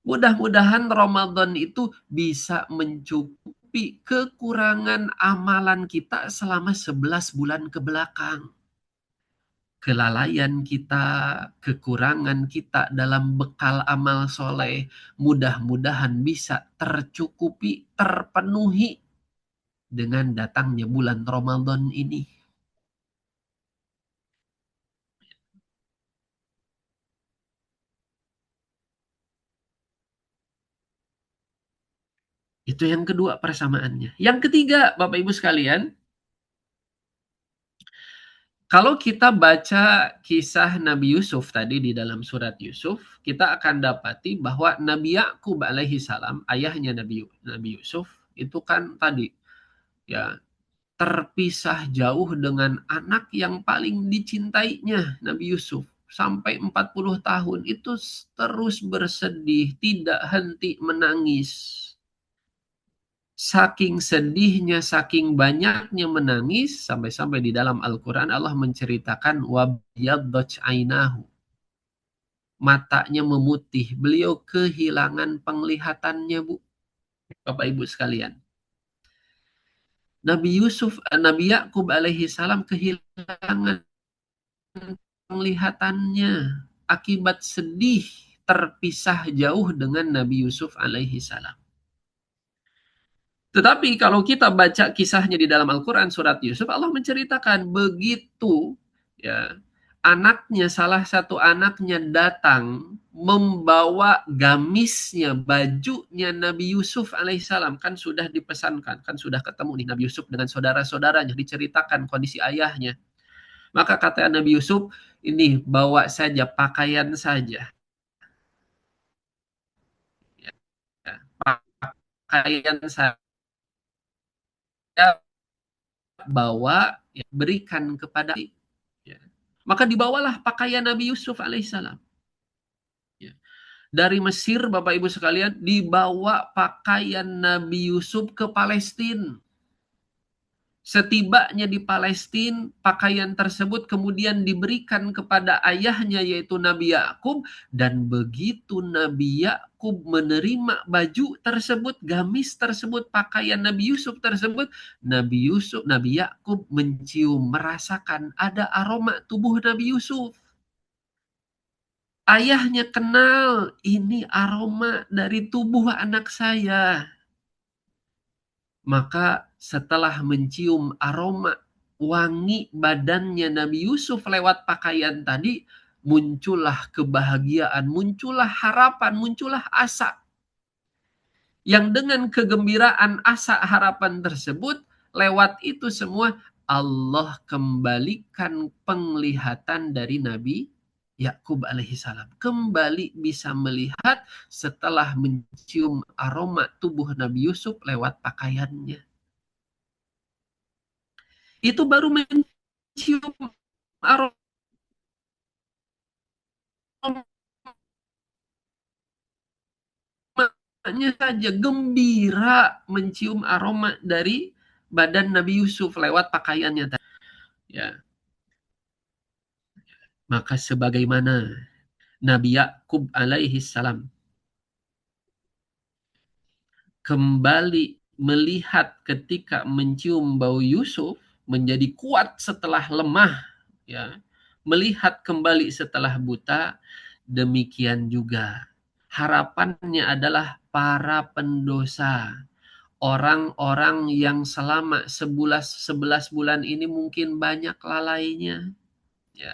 Mudah-mudahan Ramadan itu bisa mencukupi kekurangan amalan kita selama 11 bulan ke belakang. Kelalaian kita, kekurangan kita dalam bekal amal soleh, mudah-mudahan bisa tercukupi, terpenuhi dengan datangnya bulan Ramadan ini. Itu yang kedua persamaannya. Yang ketiga, Bapak Ibu sekalian, kalau kita baca kisah Nabi Yusuf tadi di dalam surat Yusuf, kita akan dapati bahwa Nabi Yakub alaihi salam, ayahnya Nabi Yusuf, itu kan tadi ya terpisah jauh dengan anak yang paling dicintainya, Nabi Yusuf. Sampai 40 tahun itu terus bersedih, tidak henti menangis. Saking sedihnya, saking banyaknya menangis, sampai-sampai di dalam Al-Quran Allah menceritakan wabiyaddoch ainahu. Matanya memutih, beliau kehilangan penglihatannya, Bu. Bapak Ibu sekalian. Nabi Yakub alaihi salam kehilangan penglihatannya akibat sedih terpisah jauh dengan Nabi Yusuf alaihi salam. Tetapi kalau kita baca kisahnya di dalam Al-Quran surat Yusuf, Allah menceritakan begitu ya anaknya, salah satu anaknya datang membawa gamisnya, bajunya Nabi Yusuf alaihissalam, kan sudah dipesankan, kan sudah ketemu nih Nabi Yusuf dengan saudara-saudaranya, diceritakan kondisi ayahnya. Maka kata Nabi Yusuf, ini bawa saja, pakaian saja. Ya, pakaian saja bawa, ya, berikan kepada, ya. Maka dibawalah pakaian Nabi Yusuf alaihissalam. Ya. Dari Mesir, Bapak Ibu sekalian, dibawa pakaian Nabi Yusuf ke Palestina. Setibanya di Palestina, pakaian tersebut kemudian diberikan kepada ayahnya yaitu Nabi Yakub, dan begitu Nabi Yakub menerima baju tersebut, gamis tersebut, pakaian Nabi Yusuf tersebut, Nabi Yakub mencium, merasakan ada aroma tubuh Nabi Yusuf. Ayahnya kenal, ini aroma dari tubuh anak saya. Maka setelah mencium aroma wangi badannya Nabi Yusuf lewat pakaian tadi, muncullah kebahagiaan, muncullah harapan, muncullah asa. Yang dengan kegembiraan, asa, harapan tersebut, lewat itu semua Allah kembalikan penglihatan dari Nabi Yakub alaihissalam. Kembali bisa melihat setelah mencium aroma tubuh Nabi Yusuf lewat pakaiannya. Itu baru mencium aromanya saja, gembira mencium aroma dari badan Nabi Yusuf lewat pakaiannya. Ya, maka sebagaimana Nabi Yakub alaihi salam kembali melihat ketika mencium bau Yusuf, menjadi kuat setelah lemah, ya, melihat kembali setelah buta, demikian juga harapannya adalah para pendosa, orang-orang yang selama 11 bulan ini mungkin banyak lalainya, ya.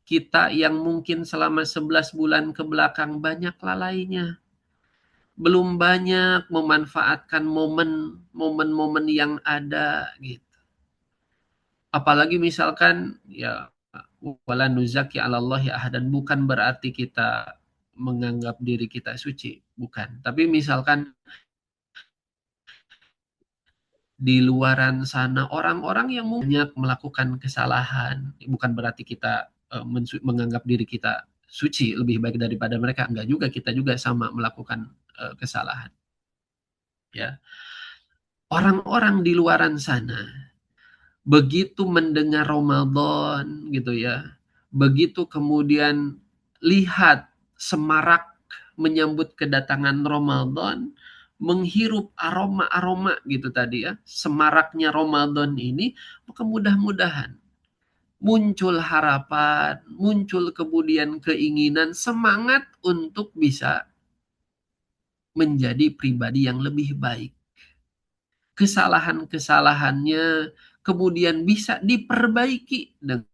Kita yang mungkin selama 11 bulan ke belakang banyak lalainya, belum banyak memanfaatkan momen-momen yang ada gitu. Apalagi misalkan ya wala nuzaki 'alallahi ahadan, bukan berarti kita menganggap diri kita suci, bukan. Tapi misalkan di luaran sana orang-orang yang banyak melakukan kesalahan, bukan berarti kita menganggap diri kita suci lebih baik daripada mereka, enggak juga, kita juga sama melakukan kesalahan, ya. Orang-orang di luaran sana begitu mendengar Ramadan gitu ya, begitu kemudian lihat semarak menyambut kedatangan Ramadan, menghirup aroma-aroma gitu tadi ya, semaraknya Ramadan ini, maka mudah-mudahan muncul harapan, muncul kemudian keinginan, semangat untuk bisa menjadi pribadi yang lebih baik. Kesalahan-kesalahannya kemudian bisa diperbaiki dengan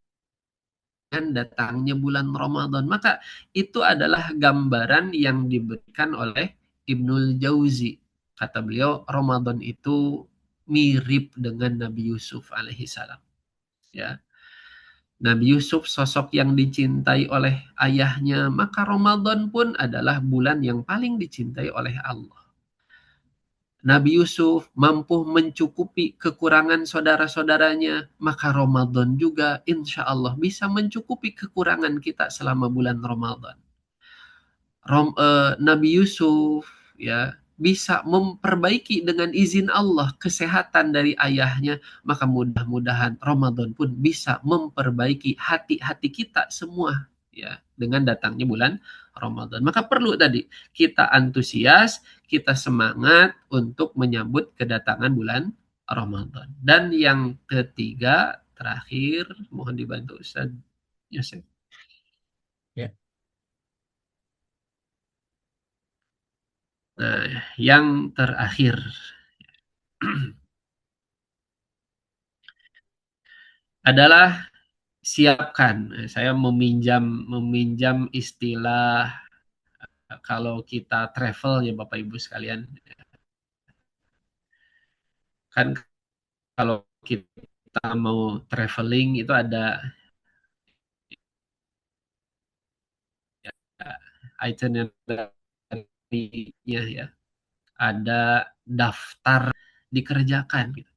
datangnya bulan Ramadan. Maka itu adalah gambaran yang diberikan oleh Ibnul Jauzi. Kata beliau, Ramadan itu mirip dengan Nabi Yusuf alaihissalam. Ya. Nabi Yusuf sosok yang dicintai oleh ayahnya, maka Ramadan pun adalah bulan yang paling dicintai oleh Allah. Nabi Yusuf mampu mencukupi kekurangan saudara-saudaranya, maka Ramadan juga insya Allah bisa mencukupi kekurangan kita selama bulan Ramadan. Nabi Yusuf ya bisa memperbaiki dengan izin Allah kesehatan dari ayahnya, maka mudah-mudahan Ramadan pun bisa memperbaiki hati-hati kita semua ya dengan datangnya bulan Ramadan. Maka perlu tadi kita antusias, kita semangat untuk menyambut kedatangan bulan Ramadan. Dan yang ketiga, terakhir, mohon dibantu Ustaz Yosef. Ya. Nah, yang terakhir adalah siapkan. Saya meminjam istilah kalau kita travel ya Bapak Ibu sekalian. Kan kalau kita mau traveling itu ada ya, itinerary-nya ya. Ada daftar dikerjakan gitu.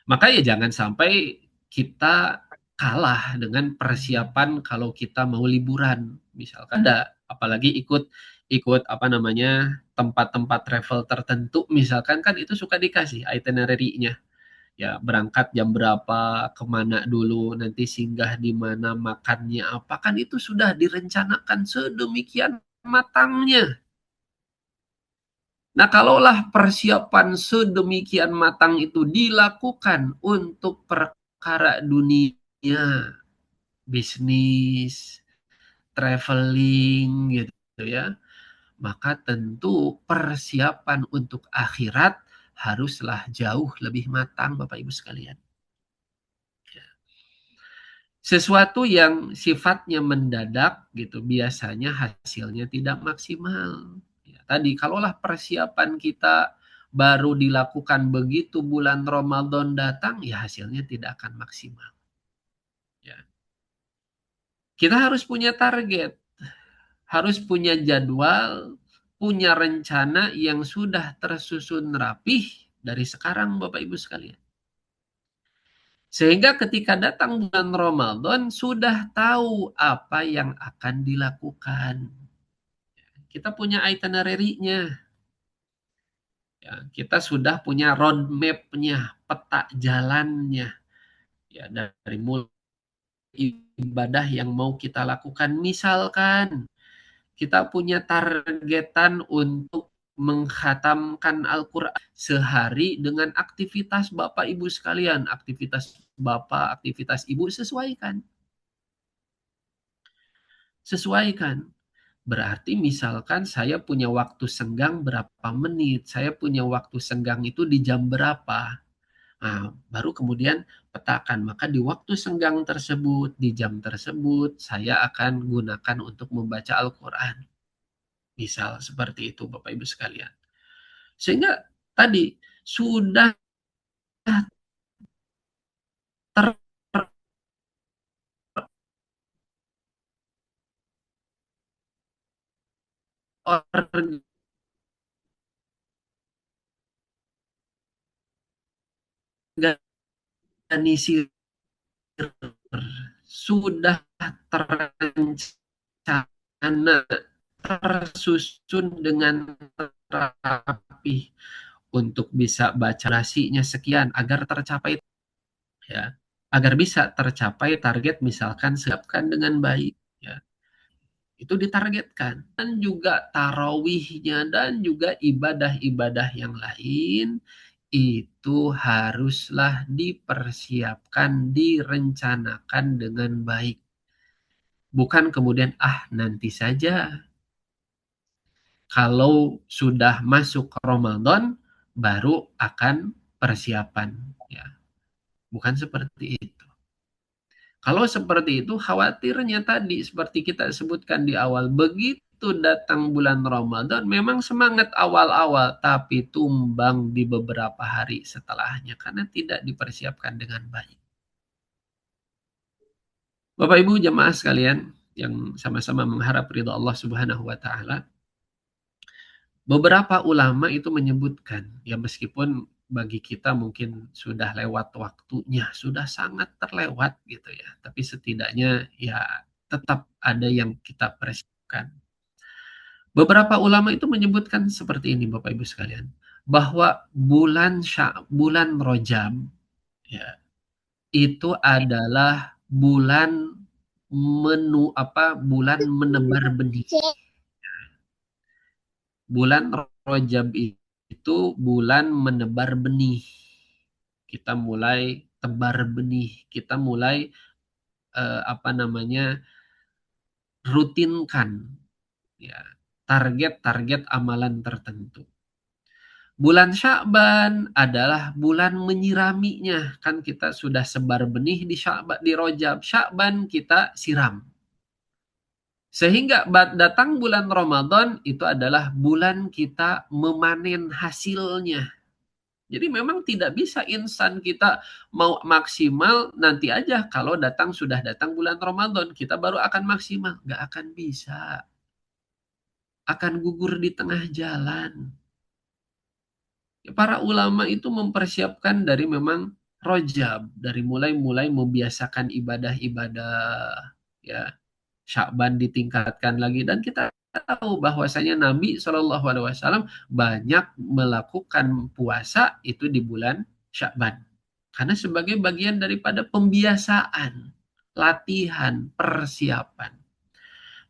Maka ya jangan sampai kita kalah dengan persiapan kalau kita mau liburan. Misalkan ada apalagi ikut apa namanya tempat-tempat travel tertentu misalkan, kan itu suka dikasih itinerary-nya. Ya, berangkat jam berapa, kemana dulu, nanti singgah di mana, makannya apa, kan itu sudah direncanakan sedemikian matangnya. Nah, kalaulah persiapan sedemikian matang itu dilakukan untuk perkara dunia, bisnis, traveling gitu ya, maka tentu persiapan untuk akhirat haruslah jauh lebih matang Bapak Ibu sekalian. Sesuatu yang sifatnya mendadak gitu biasanya hasilnya tidak maksimal. Ya, tadi kalaulah persiapan kita baru dilakukan begitu bulan Ramadan datang, ya hasilnya tidak akan maksimal. Ya. Kita harus punya target, harus punya jadwal, punya rencana yang sudah tersusun rapih dari sekarang Bapak Ibu sekalian. Sehingga ketika datang bulan Ramadan sudah tahu apa yang akan dilakukan. Kita punya itinerary-nya. Ya, kita sudah punya roadmap-nya, peta jalannya. Ya, dari mulai ibadah yang mau kita lakukan. Misalkan kita punya targetan untuk menghatamkan Al-Quran sehari dengan aktivitas Bapak Ibu sekalian. Aktivitas Bapak, aktivitas Ibu, sesuaikan. Sesuaikan. Berarti misalkan saya punya waktu senggang berapa menit, saya punya waktu senggang itu di jam berapa. Nah, baru kemudian petakan. Maka di waktu senggang tersebut, di jam tersebut, saya akan gunakan untuk membaca Al-Quran. Misal seperti itu Bapak Ibu sekalian. Sehingga tadi sudah terorganisir, sudah terencana, tersusun dengan rapi untuk bisa baca durasinya sekian agar tercapai, ya, agar bisa tercapai target misalkan siapkan dengan baik, ya. Itu ditargetkan. Dan juga tarawihnya dan juga ibadah-ibadah yang lain itu haruslah dipersiapkan, direncanakan dengan baik. Bukan kemudian nanti saja. Kalau sudah masuk Ramadan baru akan persiapan, ya. Bukan seperti itu. Kalau seperti itu khawatirnya tadi seperti kita sebutkan di awal, begitu datang bulan Ramadan memang semangat awal-awal tapi tumbang di beberapa hari setelahnya karena tidak dipersiapkan dengan baik. Bapak Ibu jemaah sekalian yang sama-sama mengharap ridha Allah Subhanahu wa taala, beberapa ulama itu menyebutkan, ya meskipun bagi kita mungkin sudah lewat waktunya, sudah sangat terlewat gitu ya, tapi setidaknya ya tetap ada yang kita persiapkan. Beberapa ulama itu menyebutkan seperti ini Bapak Ibu sekalian, bahwa bulan Rajab, ya, itu adalah bulan menebar benih. Bulan Rajab itu bulan menebar benih. Kita mulai tebar benih, kita mulai rutinkan, ya, target-target amalan tertentu. Bulan Sya'ban adalah bulan menyiraminya. Kan kita sudah sebar benih di Sya'ban, di Rajab. Sya'ban kita siram. Sehingga datang bulan Ramadan itu adalah bulan kita memanen hasilnya. Jadi memang tidak bisa instan kita mau maksimal nanti aja kalau sudah datang bulan Ramadan kita baru akan maksimal. Nggak akan bisa. Akan gugur di tengah jalan. Para ulama itu mempersiapkan dari memang Rajab, dari mulai membiasakan ibadah-ibadah, ya. Sya'ban ditingkatkan lagi dan kita tahu bahwasanya Nabi SAW banyak melakukan puasa itu di bulan Sya'ban. Karena sebagai bagian daripada pembiasaan, latihan, persiapan.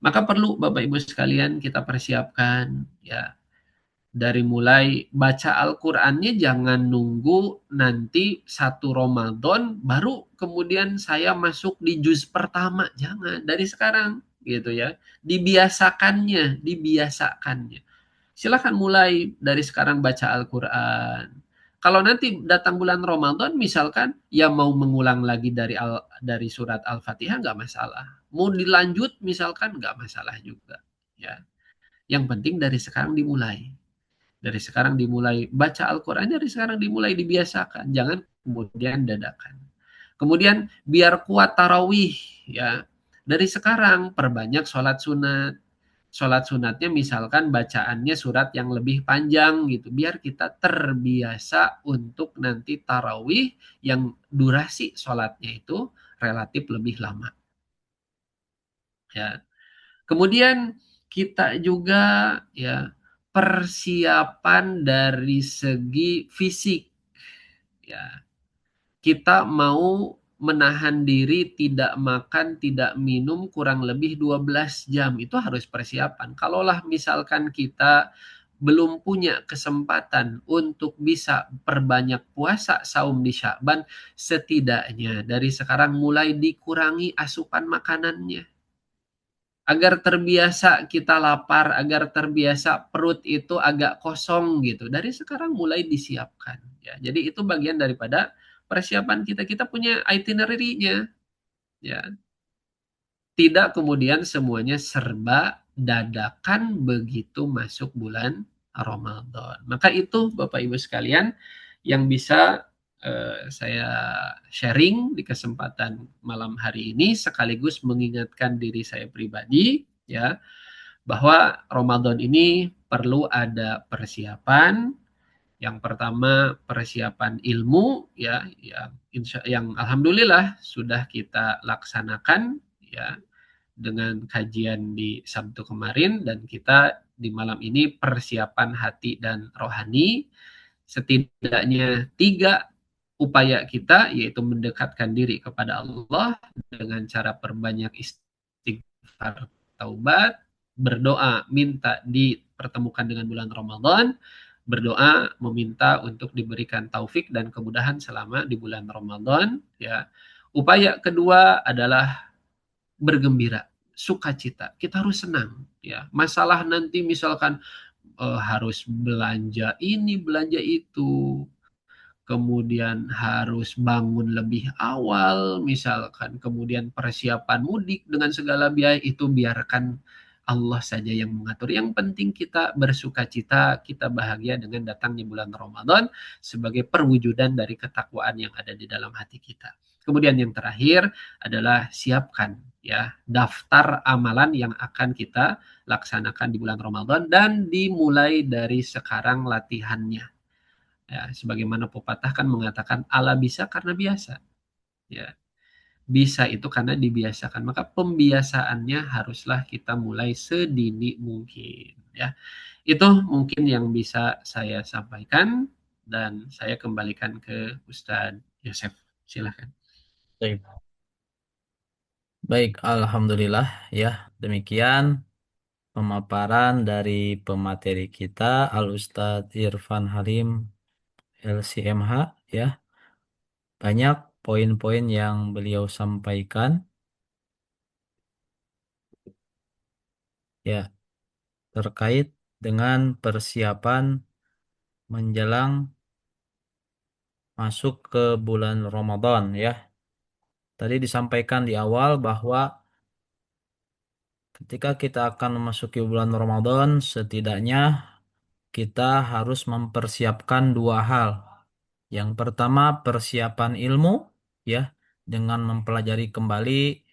Maka perlu Bapak Ibu sekalian kita persiapkan, ya. Dari mulai baca Al-Qur'annya jangan nunggu nanti 1 Ramadan baru kemudian saya masuk di juz pertama, jangan. Dari sekarang gitu ya. Dibiasakannya. Silakan mulai dari sekarang baca Al-Qur'an. Kalau nanti datang bulan Ramadan misalkan ya mau mengulang lagi dari surat Al-Fatihah nggak masalah. Mau dilanjut misalkan nggak masalah juga, ya. Yang penting dari sekarang dimulai. Dari sekarang dimulai baca Al-Quran, dari sekarang dimulai dibiasakan, jangan kemudian dadakan. Kemudian biar kuat tarawih, ya, dari sekarang perbanyak sholat sunat. Sholat sunatnya misalkan bacaannya surat yang lebih panjang gitu, biar kita terbiasa untuk nanti tarawih yang durasi sholatnya itu relatif lebih lama. Ya. Kemudian kita juga ya persiapan dari segi fisik, ya. Kita mau menahan diri tidak makan, tidak minum kurang lebih 12 jam. Itu harus persiapan. Kalaulah misalkan kita belum punya kesempatan untuk bisa perbanyak puasa saum di Sya'ban, setidaknya dari sekarang mulai dikurangi asupan makanannya. Agar terbiasa kita lapar, agar terbiasa perut itu agak kosong gitu. Dari sekarang mulai disiapkan. Ya, jadi itu bagian daripada persiapan kita. Kita punya itinerary-nya. Ya, tidak kemudian semuanya serba dadakan begitu masuk bulan Ramadan. Maka itu Bapak Ibu sekalian yang bisa saya sharing di kesempatan malam hari ini, sekaligus mengingatkan diri saya pribadi ya, bahwa Ramadan ini perlu ada persiapan. Yang pertama persiapan ilmu ya, yang alhamdulillah sudah kita laksanakan ya dengan kajian di Sabtu kemarin, dan kita di malam ini persiapan hati dan rohani. Setidaknya tiga upaya kita, yaitu mendekatkan diri kepada Allah dengan cara perbanyak istighfar, taubat, berdoa minta dipertemukan dengan bulan Ramadan, berdoa meminta untuk diberikan taufik dan kemudahan selama di bulan Ramadan ya. Upaya kedua adalah bergembira, sukacita. Kita harus senang ya. Masalah nanti misalkan harus belanja ini, belanja itu, kemudian harus bangun lebih awal, misalkan, kemudian persiapan mudik dengan segala biaya, itu biarkan Allah saja yang mengatur. Yang penting kita bersuka cita, kita bahagia dengan datangnya bulan Ramadan sebagai perwujudan dari ketakwaan yang ada di dalam hati kita. Kemudian yang terakhir adalah siapkan ya daftar amalan yang akan kita laksanakan di bulan Ramadan, dan dimulai dari sekarang latihannya. Ya, sebagaimana pepatah kan mengatakan ala bisa karena biasa. Ya, bisa itu karena dibiasakan. Maka pembiasaannya haruslah kita mulai sedini mungkin. Ya, itu mungkin yang bisa saya sampaikan, dan saya kembalikan ke Ustadz Yosef. Silahkan. Baik, baik, alhamdulillah ya. Demikian pemaparan dari pemateri kita Al Ustadz Irfan Halim LCMH ya. Banyak poin-poin yang beliau sampaikan ya terkait dengan persiapan menjelang masuk ke bulan Ramadan ya. Tadi disampaikan di awal bahwa ketika kita akan memasuki bulan Ramadan, setidaknya kita harus mempersiapkan dua hal. Yang pertama, persiapan ilmu ya, dengan mempelajari kembali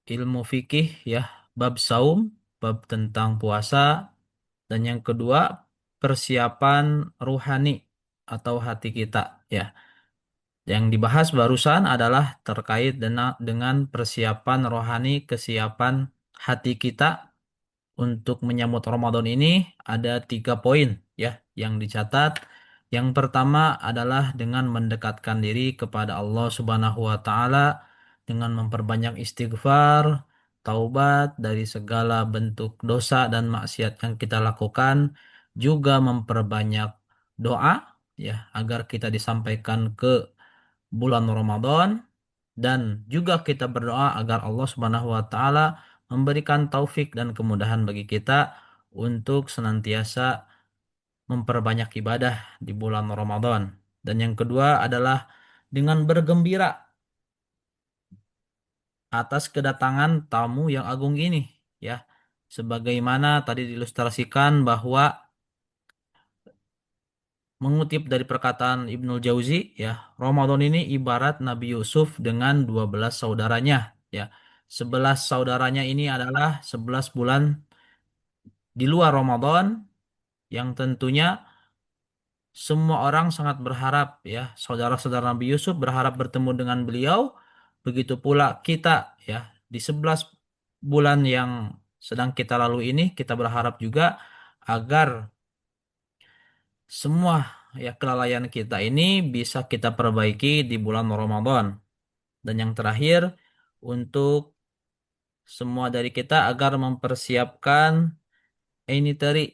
ilmu fikih ya, bab saum, bab tentang puasa, dan yang kedua, persiapan ruhani atau hati kita ya. Yang dibahas barusan adalah terkait dengan persiapan rohani, kesiapan hati kita untuk menyambut Ramadan ini. Ada 3 poin ya yang dicatat. Yang pertama adalah dengan mendekatkan diri kepada Allah Subhanahu wa taala dengan memperbanyak istighfar, taubat dari segala bentuk dosa dan maksiat yang kita lakukan, juga memperbanyak doa ya agar kita disampaikan ke bulan Ramadan, dan juga kita berdoa agar Allah Subhanahu wa taala memberikan taufik dan kemudahan bagi kita untuk senantiasa memperbanyak ibadah di bulan Ramadan. Dan yang kedua adalah dengan bergembira atas kedatangan tamu yang agung ini ya. Sebagaimana tadi diilustrasikan bahwa mengutip dari perkataan Ibnul Jauzi, ya, Ramadan ini ibarat Nabi Yusuf dengan 12 saudaranya, ya. 11 saudaranya ini adalah 11 bulan di luar Ramadan yang tentunya semua orang sangat berharap, ya, saudara-saudara Nabi Yusuf berharap bertemu dengan beliau. Begitu pula kita, ya, di 11 bulan yang sedang kita lalui ini kita berharap juga agar semua, ya, kelalaian kita ini bisa kita perbaiki di bulan Ramadan. Dan yang terakhir, untuk semua dari kita agar mempersiapkan ini tadi,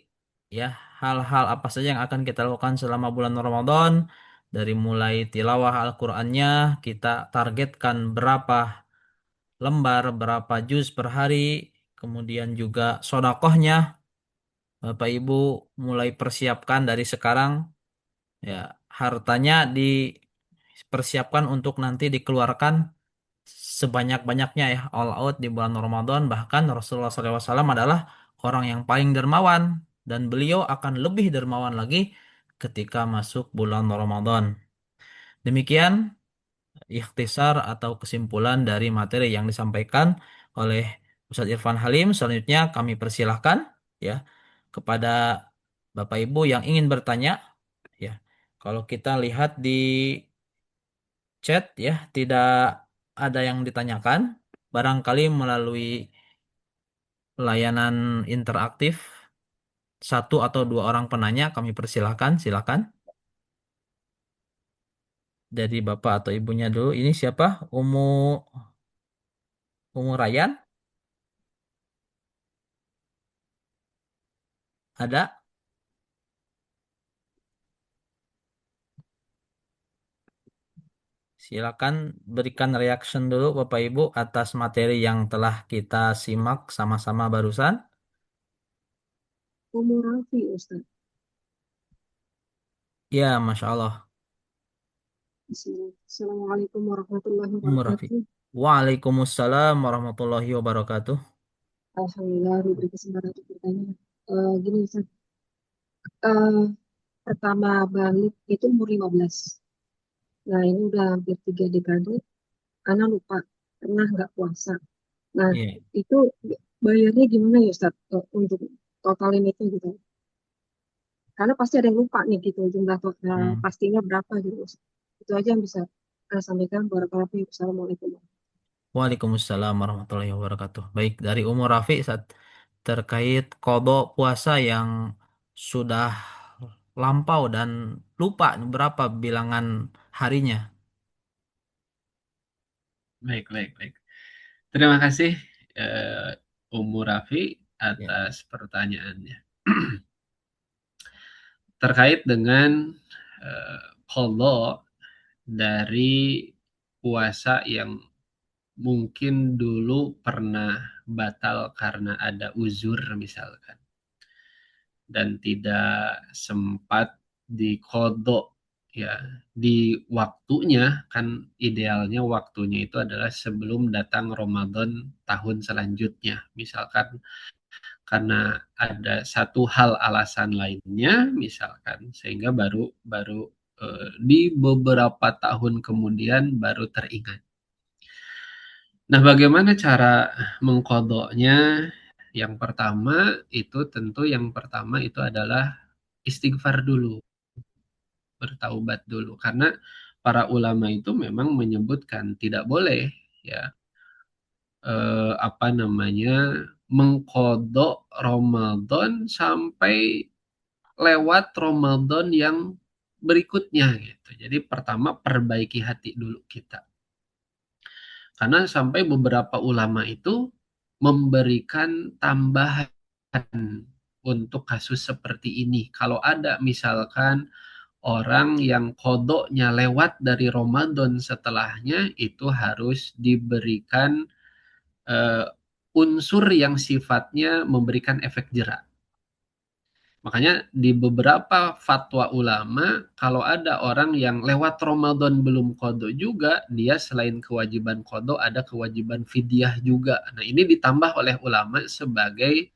ya, hal-hal apa saja yang akan kita lakukan selama bulan Ramadan. Dari mulai tilawah Al-Qur'annya, kita targetkan berapa lembar, berapa juz per hari, kemudian juga sodakohnya. Bapak Ibu mulai persiapkan dari sekarang, ya, hartanya dipersiapkan untuk nanti dikeluarkan sebanyak-banyaknya, ya, all out di bulan Ramadan. Bahkan Rasulullah SAW adalah orang yang paling dermawan dan beliau akan lebih dermawan lagi ketika masuk bulan Ramadan. Demikian ikhtisar atau kesimpulan dari materi yang disampaikan oleh Ustadz Irfan Halim. Selanjutnya kami persilahkan, ya, kepada Bapak Ibu yang ingin bertanya, ya. Kalau kita lihat di chat, ya, tidak ada yang ditanyakan. Barangkali melalui layanan interaktif satu atau dua orang penanya kami persilahkan, silakan. Dari Bapak atau Ibunya dulu. Ini siapa? Umu Rayan? Ada? Silakan berikan reaction dulu Bapak Ibu atas materi yang telah kita simak sama-sama barusan. Umur Raffi, Ustaz. Ya, Masya Allah. Bismillah. Assalamualaikum warahmatullahi Umu Rafi. wabarakatuh. Waalaikumsalam warahmatullahi wabarakatuh. Alhamdulillah diberi kesempatan untuk bertanya. Gini Ustaz, Eh, pertama balik itu umur 15. Nah ini udah hampir 3 dekade, karena lupa pernah nggak puasa. Nah Iya. itu bayarnya gimana ya Ustaz, untuk totalin itu gitu? Karena pasti ada yang lupa nih gitu jumlah Hmm. pastinya berapa gitu Ustaz. Itu aja yang bisa saya sampaikan. Barakallahu fiikum. Assalamualaikum. Waalaikumsalam warahmatullahi wabarakatuh. Baik, dari Umur Rafi saat terkait kodok puasa yang sudah lampau dan lupa berapa bilangan harinya. Baik, baik, baik. Terima kasih Ummu Rafi Ya. atas pertanyaannya. Terkait dengan qadha dari puasa yang mungkin dulu pernah batal karena ada uzur misalkan dan tidak sempat dikodok, ya, di waktunya. Kan idealnya waktunya itu adalah sebelum datang Ramadan tahun selanjutnya misalkan, karena ada satu hal alasan lainnya misalkan, sehingga baru baru di beberapa tahun kemudian baru teringat. Nah, bagaimana cara mengkodoknya? Yang pertama itu tentu yang pertama itu adalah istighfar dulu, bertaubat dulu. Karena para ulama itu memang menyebutkan tidak boleh, ya, apa namanya, mengkodok Ramadan sampai lewat Ramadan yang berikutnya gitu. Jadi pertama perbaiki hati dulu kita. Karena sampai beberapa ulama itu memberikan tambahan untuk kasus seperti ini. Kalau ada misalkan orang yang kodoknya lewat dari Ramadan setelahnya, itu harus diberikan eh, unsur yang sifatnya memberikan efek jerak. Makanya di beberapa fatwa ulama, kalau ada orang yang lewat Ramadan belum kodo juga, dia selain kewajiban kodo, ada kewajiban fidyah juga. Nah, ini ditambah oleh ulama sebagai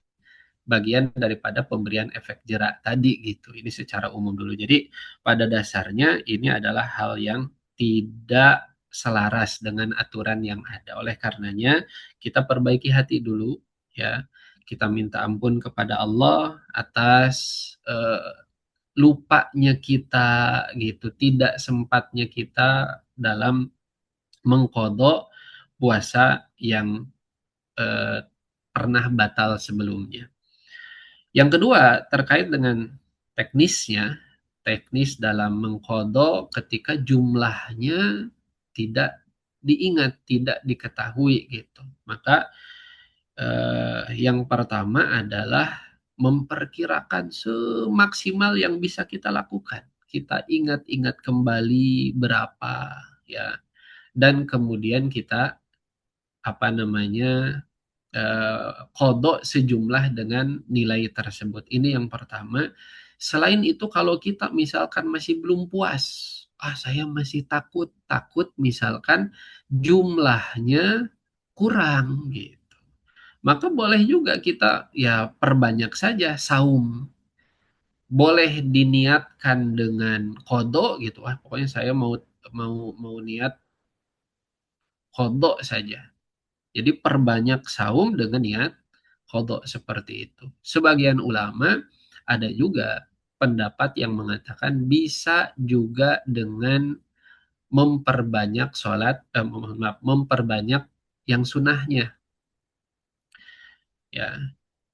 bagian daripada pemberian efek jerak tadi gitu. Ini secara umum dulu. Jadi pada dasarnya ini adalah hal yang tidak selaras dengan aturan yang ada. Oleh karenanya kita perbaiki hati dulu ya. Kita minta ampun kepada Allah atas lupanya kita gitu, tidak sempatnya kita dalam mengkodok puasa yang eh, pernah batal sebelumnya. Yang kedua, terkait dengan teknisnya, teknis dalam mengkodok ketika jumlahnya tidak diingat, tidak diketahui gitu. Maka yang pertama adalah memperkirakan semaksimal yang bisa kita lakukan. Kita ingat-ingat kembali berapa ya, dan kemudian kita apa namanya kodok sejumlah dengan nilai tersebut. Ini yang pertama. Selain itu, kalau kita misalkan masih belum puas, saya masih takut misalkan jumlahnya kurang gitu. Maka boleh juga kita ya perbanyak saja saum. Boleh diniatkan dengan kodok gitu. Pokoknya saya mau mau mau niat kodok saja. Jadi perbanyak saum dengan niat kodok seperti itu. Sebagian ulama ada juga pendapat yang mengatakan bisa juga dengan memperbanyak sholat, memperbanyak yang sunnahnya. Ya,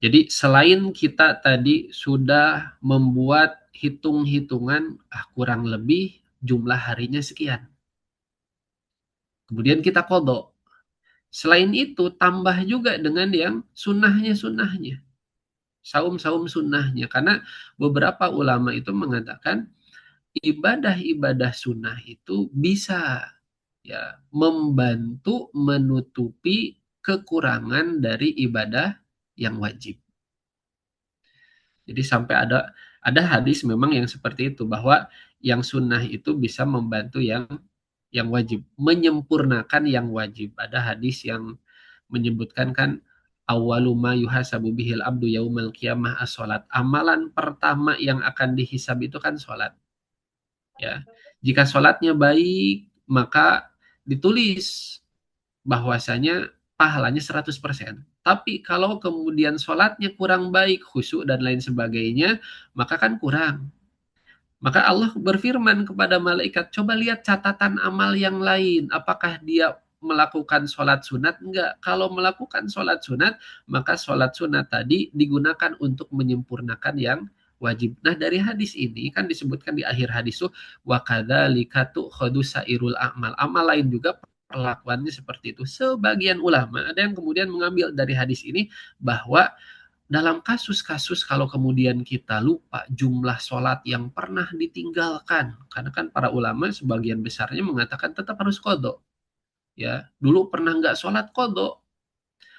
jadi selain kita tadi sudah membuat hitung-hitungan, kurang lebih jumlah harinya sekian. Kemudian kita kodok. Selain itu, tambah juga dengan yang sunnahnya. Saum-saum sunnahnya. Karena beberapa ulama itu mengatakan ibadah-ibadah sunnah itu bisa ya membantu menutupi kekurangan dari ibadah yang wajib. Jadi sampai ada hadis memang yang seperti itu, bahwa yang sunnah itu bisa membantu yang wajib, menyempurnakan yang wajib. Ada hadis yang menyebutkan kan awwalu ma yuhasabu bihil abdu yaumal qiyamah as-salat. Amalan pertama yang akan dihisab itu kan salat. Ya. Jika salatnya baik, maka ditulis bahwasanya pahalanya 100%. Tapi kalau kemudian sholatnya kurang baik, khusyuk dan lain sebagainya, maka kan kurang. Maka Allah berfirman kepada malaikat, coba lihat catatan amal yang lain. Apakah dia melakukan sholat sunat? Enggak. Kalau melakukan sholat sunat, maka sholat sunat tadi digunakan untuk menyempurnakan yang wajib. Nah, dari hadis ini kan disebutkan di akhir hadis tuh wa kadzalika tu'khadu sairul a'mal. Amal lain juga perlakuannya seperti itu. Sebagian ulama ada yang kemudian mengambil dari hadis ini bahwa dalam kasus-kasus kalau kemudian kita lupa jumlah sholat yang pernah ditinggalkan, karena kan para ulama sebagian besarnya mengatakan tetap harus kodok. Ya, dulu pernah nggak sholat kodok.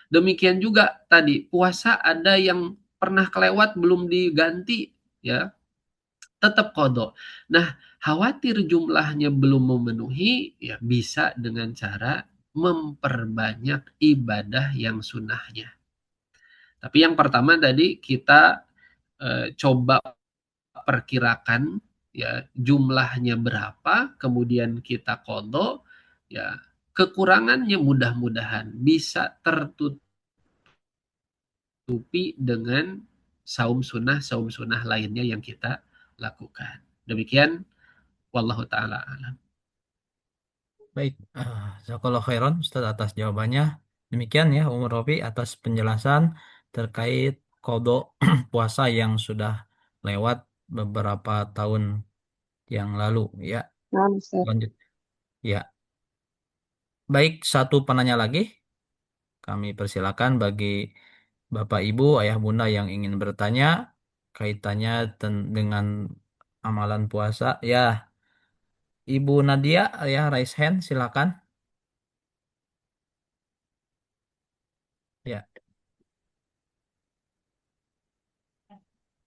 Demikian juga tadi puasa ada yang pernah kelewat belum diganti, ya tetap kodok. Nah, khawatir jumlahnya belum memenuhi, ya bisa dengan cara memperbanyak ibadah yang sunnahnya. Tapi yang pertama tadi kita coba perkirakan ya jumlahnya berapa, kemudian kita kodok, ya kekurangannya mudah-mudahan bisa tertutupi dengan saum sunnah lainnya yang kita lakukan. Demikian, wallahu taala alam. Baik, jazakallahu khairan Ustaz atas jawabannya. Demikian ya Umar Rofi atas penjelasan terkait kodok puasa yang sudah lewat beberapa tahun yang lalu ya. Nah, Ustaz. Lanjut. Ya, baik satu penanya lagi. Kami persilakan bagi Bapak Ibu, Ayah Bunda yang ingin bertanya kaitannya dengan amalan puasa. Ya, Ibu Nadia ya raise hand silakan. Ya,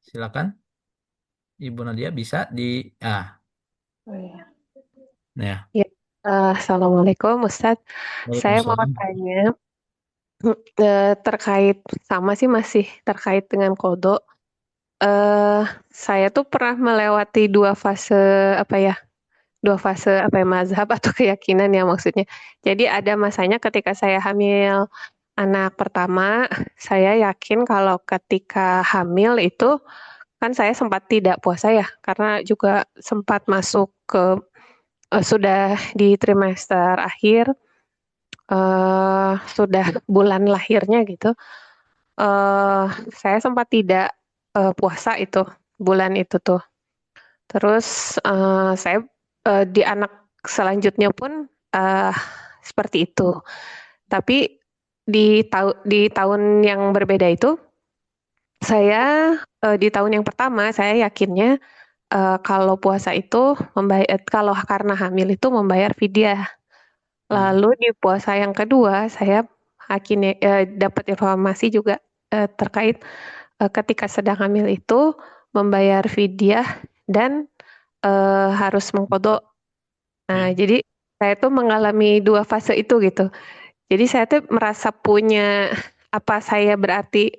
silakan. Ibu Nadia bisa ah Oh, ya. ya. Ya, Assalamualaikum Ustadz. Saya mau Waalaikumsalam. tanya, Terkait sama sih masih terkait dengan qadha. Saya tuh pernah melewati 2 fase, apa ya, 2 fase, apa ya, mazhab atau keyakinan ya maksudnya. Jadi ada masanya ketika saya hamil anak pertama, saya yakin kalau ketika hamil itu kan saya sempat tidak puasa ya, karena juga sempat masuk ke sudah di trimester akhir, sudah bulan lahirnya gitu, eee, saya sempat tidak, puasa itu, bulan itu tuh. Terus, saya, di anak selanjutnya pun, seperti itu. Tapi di tahun yang berbeda itu, saya, di tahun yang pertama saya yakinnya, kalau puasa itu kalau karena hamil itu membayar fidyah. Hmm. Lalu di puasa yang kedua saya akhirnya, dapat informasi juga, terkait, ketika sedang hamil itu membayar fidyah dan, harus mengqadha. Nah, Ya. jadi saya tuh mengalami 2 fase itu gitu. Jadi saya tuh merasa punya apa saya berarti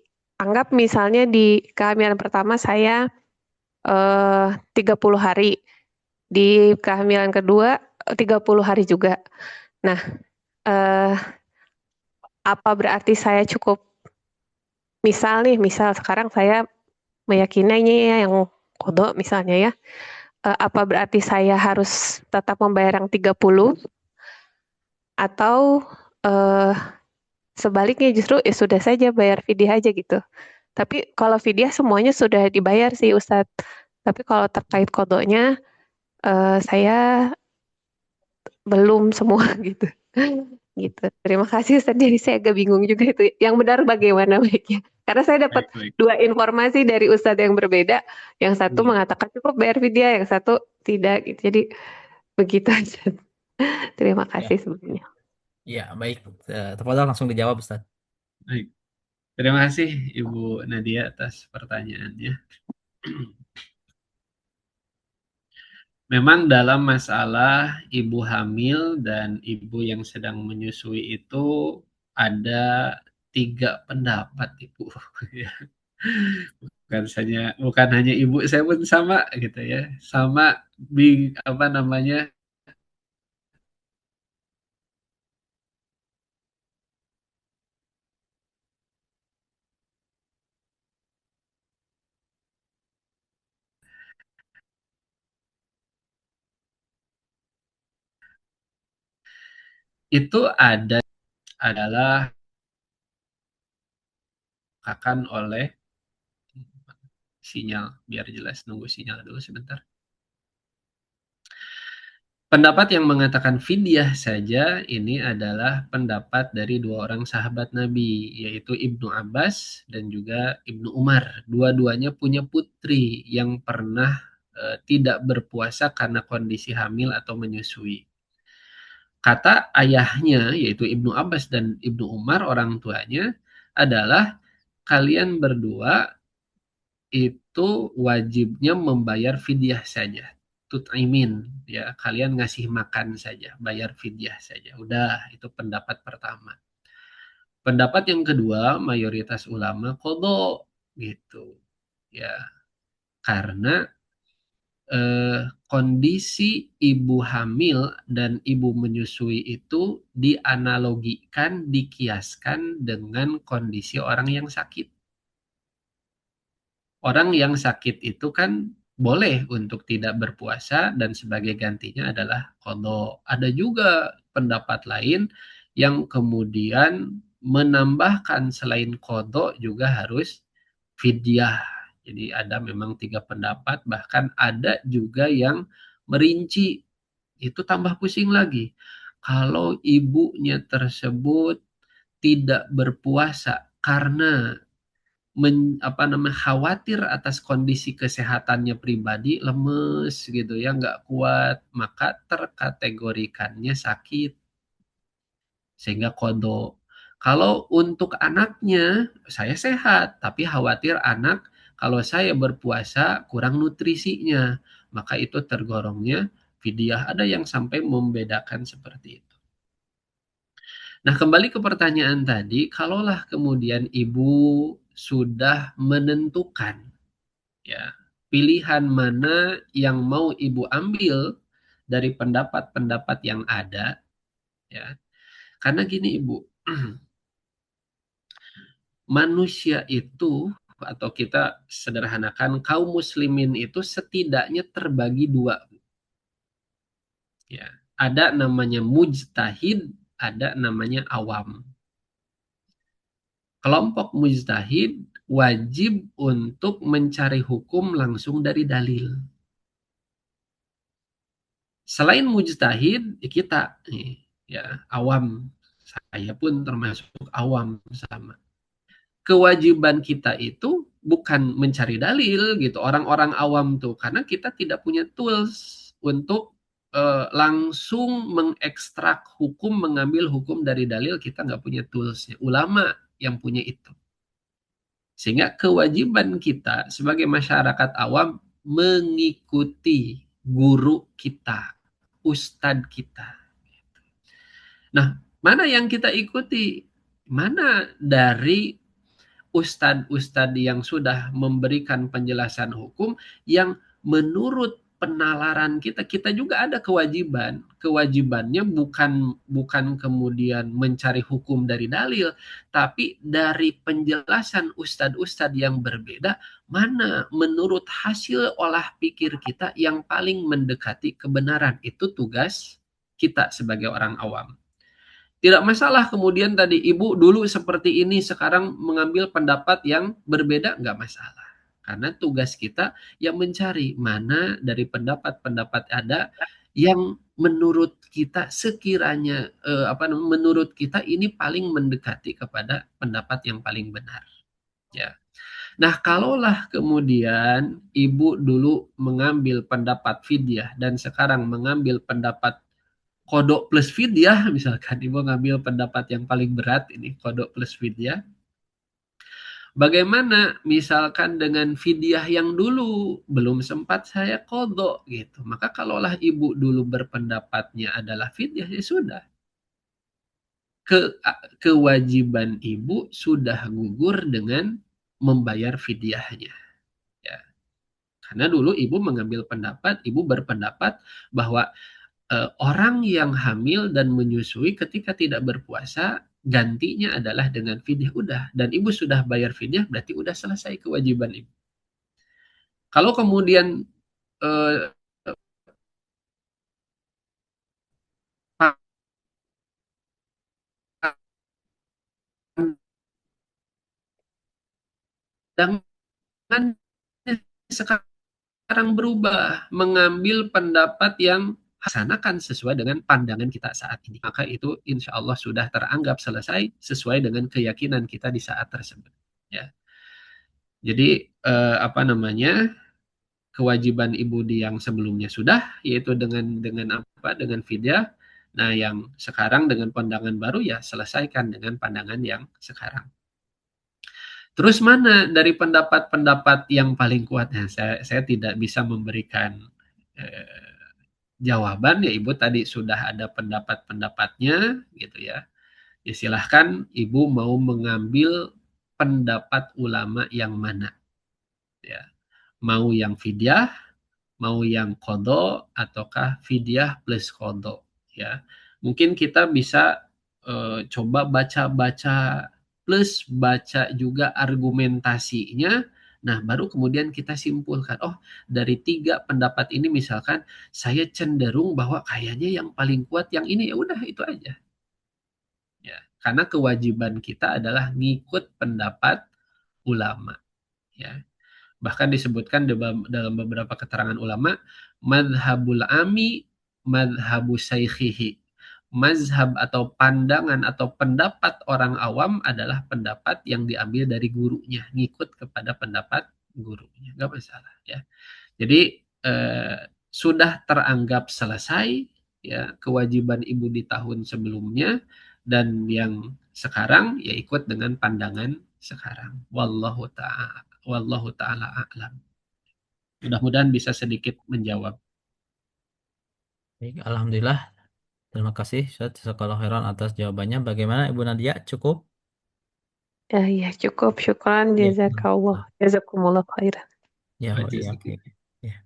anggap misalnya di kehamilan pertama saya, 30 hari, di kehamilan kedua, 30 hari juga. Nah, eee, apa berarti saya cukup misal sekarang saya meyakininya yang qadha misalnya ya, apa berarti saya harus tetap membayar yang 30 atau, eee, sebaliknya justru ya sudah saja bayar fidyah aja gitu. Tapi kalau fidyah semuanya sudah dibayar sih Ustadz, tapi kalau terkait qadhanya, saya belum semua gitu. Gitu. Terima kasih Ustadz, jadi saya agak bingung juga itu, yang benar bagaimana baiknya? Karena saya dapat Baik, baik. 2 informasi dari Ustadz yang berbeda, yang satu Iya, mengatakan cukup bayar fidyah, yang satu tidak gitu. Jadi begitu aja. Terima Ya, kasih sebelumnya. ya baik. Tafadhol langsung dijawab, Ustaz. baik. Terima kasih Ibu Nadia atas pertanyaannya. Memang dalam masalah ibu hamil dan ibu yang sedang menyusui itu ada 3 pendapat, Ibu. Ya. Bukan hanya ibu saya pun sama gitu ya. Sama apa namanya? Itu adalah akan oleh sinyal biar jelas, nunggu sinyal dulu sebentar. Pendapat yang mengatakan fidyah saja ini adalah pendapat dari 2 orang sahabat Nabi, yaitu Ibnu Abbas dan juga Ibnu Umar. Dua-duanya punya putri yang pernah tidak berpuasa karena kondisi hamil atau menyusui. Kata ayahnya, yaitu Ibnu Abbas dan Ibnu Umar, orang tuanya, adalah kalian berdua itu wajibnya membayar fidyah saja. Tut'imin, ya, kalian ngasih makan saja, bayar fidyah saja. Udah, itu pendapat pertama. Pendapat yang kedua, mayoritas ulama qadha gitu. Ya, karena kondisi ibu hamil dan ibu menyusui itu dianalogikan, dikiaskan dengan kondisi orang yang sakit. Orang yang sakit itu kan boleh untuk tidak berpuasa dan sebagai gantinya adalah qadha. Ada juga pendapat lain yang kemudian menambahkan selain qadha juga harus fidyah. Jadi ada memang 3 pendapat, bahkan ada juga yang merinci, itu tambah pusing lagi. Kalau ibunya tersebut tidak berpuasa karena khawatir atas kondisi kesehatannya pribadi, lemes gitu ya, nggak kuat, maka terkategorikannya sakit sehingga kodo. Kalau untuk anaknya, saya sehat tapi khawatir anak kalau saya berpuasa kurang nutrisinya, maka itu tergolongnya fidyah. Ada yang sampai membedakan seperti itu. Nah, kembali ke pertanyaan tadi, kalaulah kemudian ibu sudah menentukan ya pilihan mana yang mau ibu ambil dari pendapat-pendapat yang ada, ya. Karena gini ibu, manusia itu atau kita sederhanakan kaum muslimin itu setidaknya terbagi dua, ya. Ada namanya mujtahid, ada namanya awam. Kelompok mujtahid wajib untuk mencari hukum langsung dari dalil. Selain mujtahid, kita nih, ya awam. Saya pun termasuk awam sama. Kewajiban kita itu bukan mencari dalil gitu. Orang-orang awam tuh karena kita tidak punya tools untuk langsung mengekstrak hukum, mengambil hukum dari dalil, kita nggak punya toolsnya. Ulama yang punya itu. Sehingga kewajiban kita sebagai masyarakat awam mengikuti guru kita, ustadz kita. Nah, mana yang kita ikuti? Mana dari ustadz-ustadz yang sudah memberikan penjelasan hukum yang menurut penalaran kita, kita juga ada kewajiban. Kewajibannya bukan kemudian mencari hukum dari dalil, tapi dari penjelasan ustadz-ustadz yang berbeda, mana menurut hasil olah pikir kita yang paling mendekati kebenaran. Itu tugas kita sebagai orang awam. Tidak masalah kemudian tadi ibu dulu seperti ini, sekarang mengambil pendapat yang berbeda, nggak masalah. Karena tugas kita yang mencari mana dari pendapat-pendapat ada yang menurut kita sekiranya menurut kita ini paling mendekati kepada pendapat yang paling benar. Ya. Nah, kalaulah kemudian ibu dulu mengambil pendapat fidyah dan sekarang mengambil pendapat kodok plus fidyah, misalkan ibu ngambil pendapat yang paling berat ini kodok plus fidyah. Bagaimana misalkan dengan fidyah yang dulu belum sempat saya kodok gitu. Maka kalaulah ibu dulu berpendapatnya adalah fidyah, ya sudah. Kewajiban ibu sudah gugur dengan membayar fidyahnya. Ya. Karena dulu ibu mengambil pendapat, ibu berpendapat bahwa orang yang hamil dan menyusui ketika tidak berpuasa gantinya adalah dengan fidyah, udah, dan ibu sudah bayar fidyah berarti udah selesai kewajiban ibu. Kalau kemudian eh, pandangan sekarang berubah mengambil pendapat yang laksanakan sesuai dengan pandangan kita saat ini, maka itu insya Allah sudah teranggap selesai sesuai dengan keyakinan kita di saat tersebut, ya. Jadi kewajiban ibu di yang sebelumnya sudah, yaitu dengan fidyah. Nah, yang sekarang dengan pandangan baru ya selesaikan dengan pandangan yang sekarang. Terus mana dari pendapat-pendapat yang paling kuat? Nah, saya tidak bisa memberikan jawaban, ya ibu tadi sudah ada pendapat-pendapatnya gitu ya. Ya silahkan ibu mau mengambil pendapat ulama yang mana, ya. Mau yang fidyah, mau yang kodo, ataukah fidyah plus kodo, ya. Mungkin kita bisa coba baca-baca plus baca juga argumentasinya. Nah, baru kemudian kita simpulkan, oh dari 3 pendapat ini misalkan saya cenderung bahwa kayaknya yang paling kuat yang ini, ya udah itu aja. Ya, karena kewajiban kita adalah ngikut pendapat ulama, ya. Bahkan disebutkan dalam beberapa keterangan ulama, madhabul ami, madhabu saykhihi. Mazhab atau pandangan atau pendapat orang awam adalah pendapat yang diambil dari gurunya, ngikut kepada pendapat gurunya, nggak masalah, ya. Jadi sudah teranggap selesai, ya, kewajiban ibu di tahun sebelumnya, dan yang sekarang ya ikut dengan pandangan sekarang. Wallahu taala a'lam. Mudah-mudahan bisa sedikit menjawab. Baik, alhamdulillah Terima kasih Ustaz Jazakallahu khairan atas jawabannya. Bagaimana Ibu Nadia? Cukup? Ya, cukup. Syukran. Ya. Jazakallah. Jazakumullah khairan. Ya, Wa iya. jazakallah. Ya.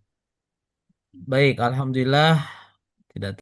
Baik, alhamdulillah tidak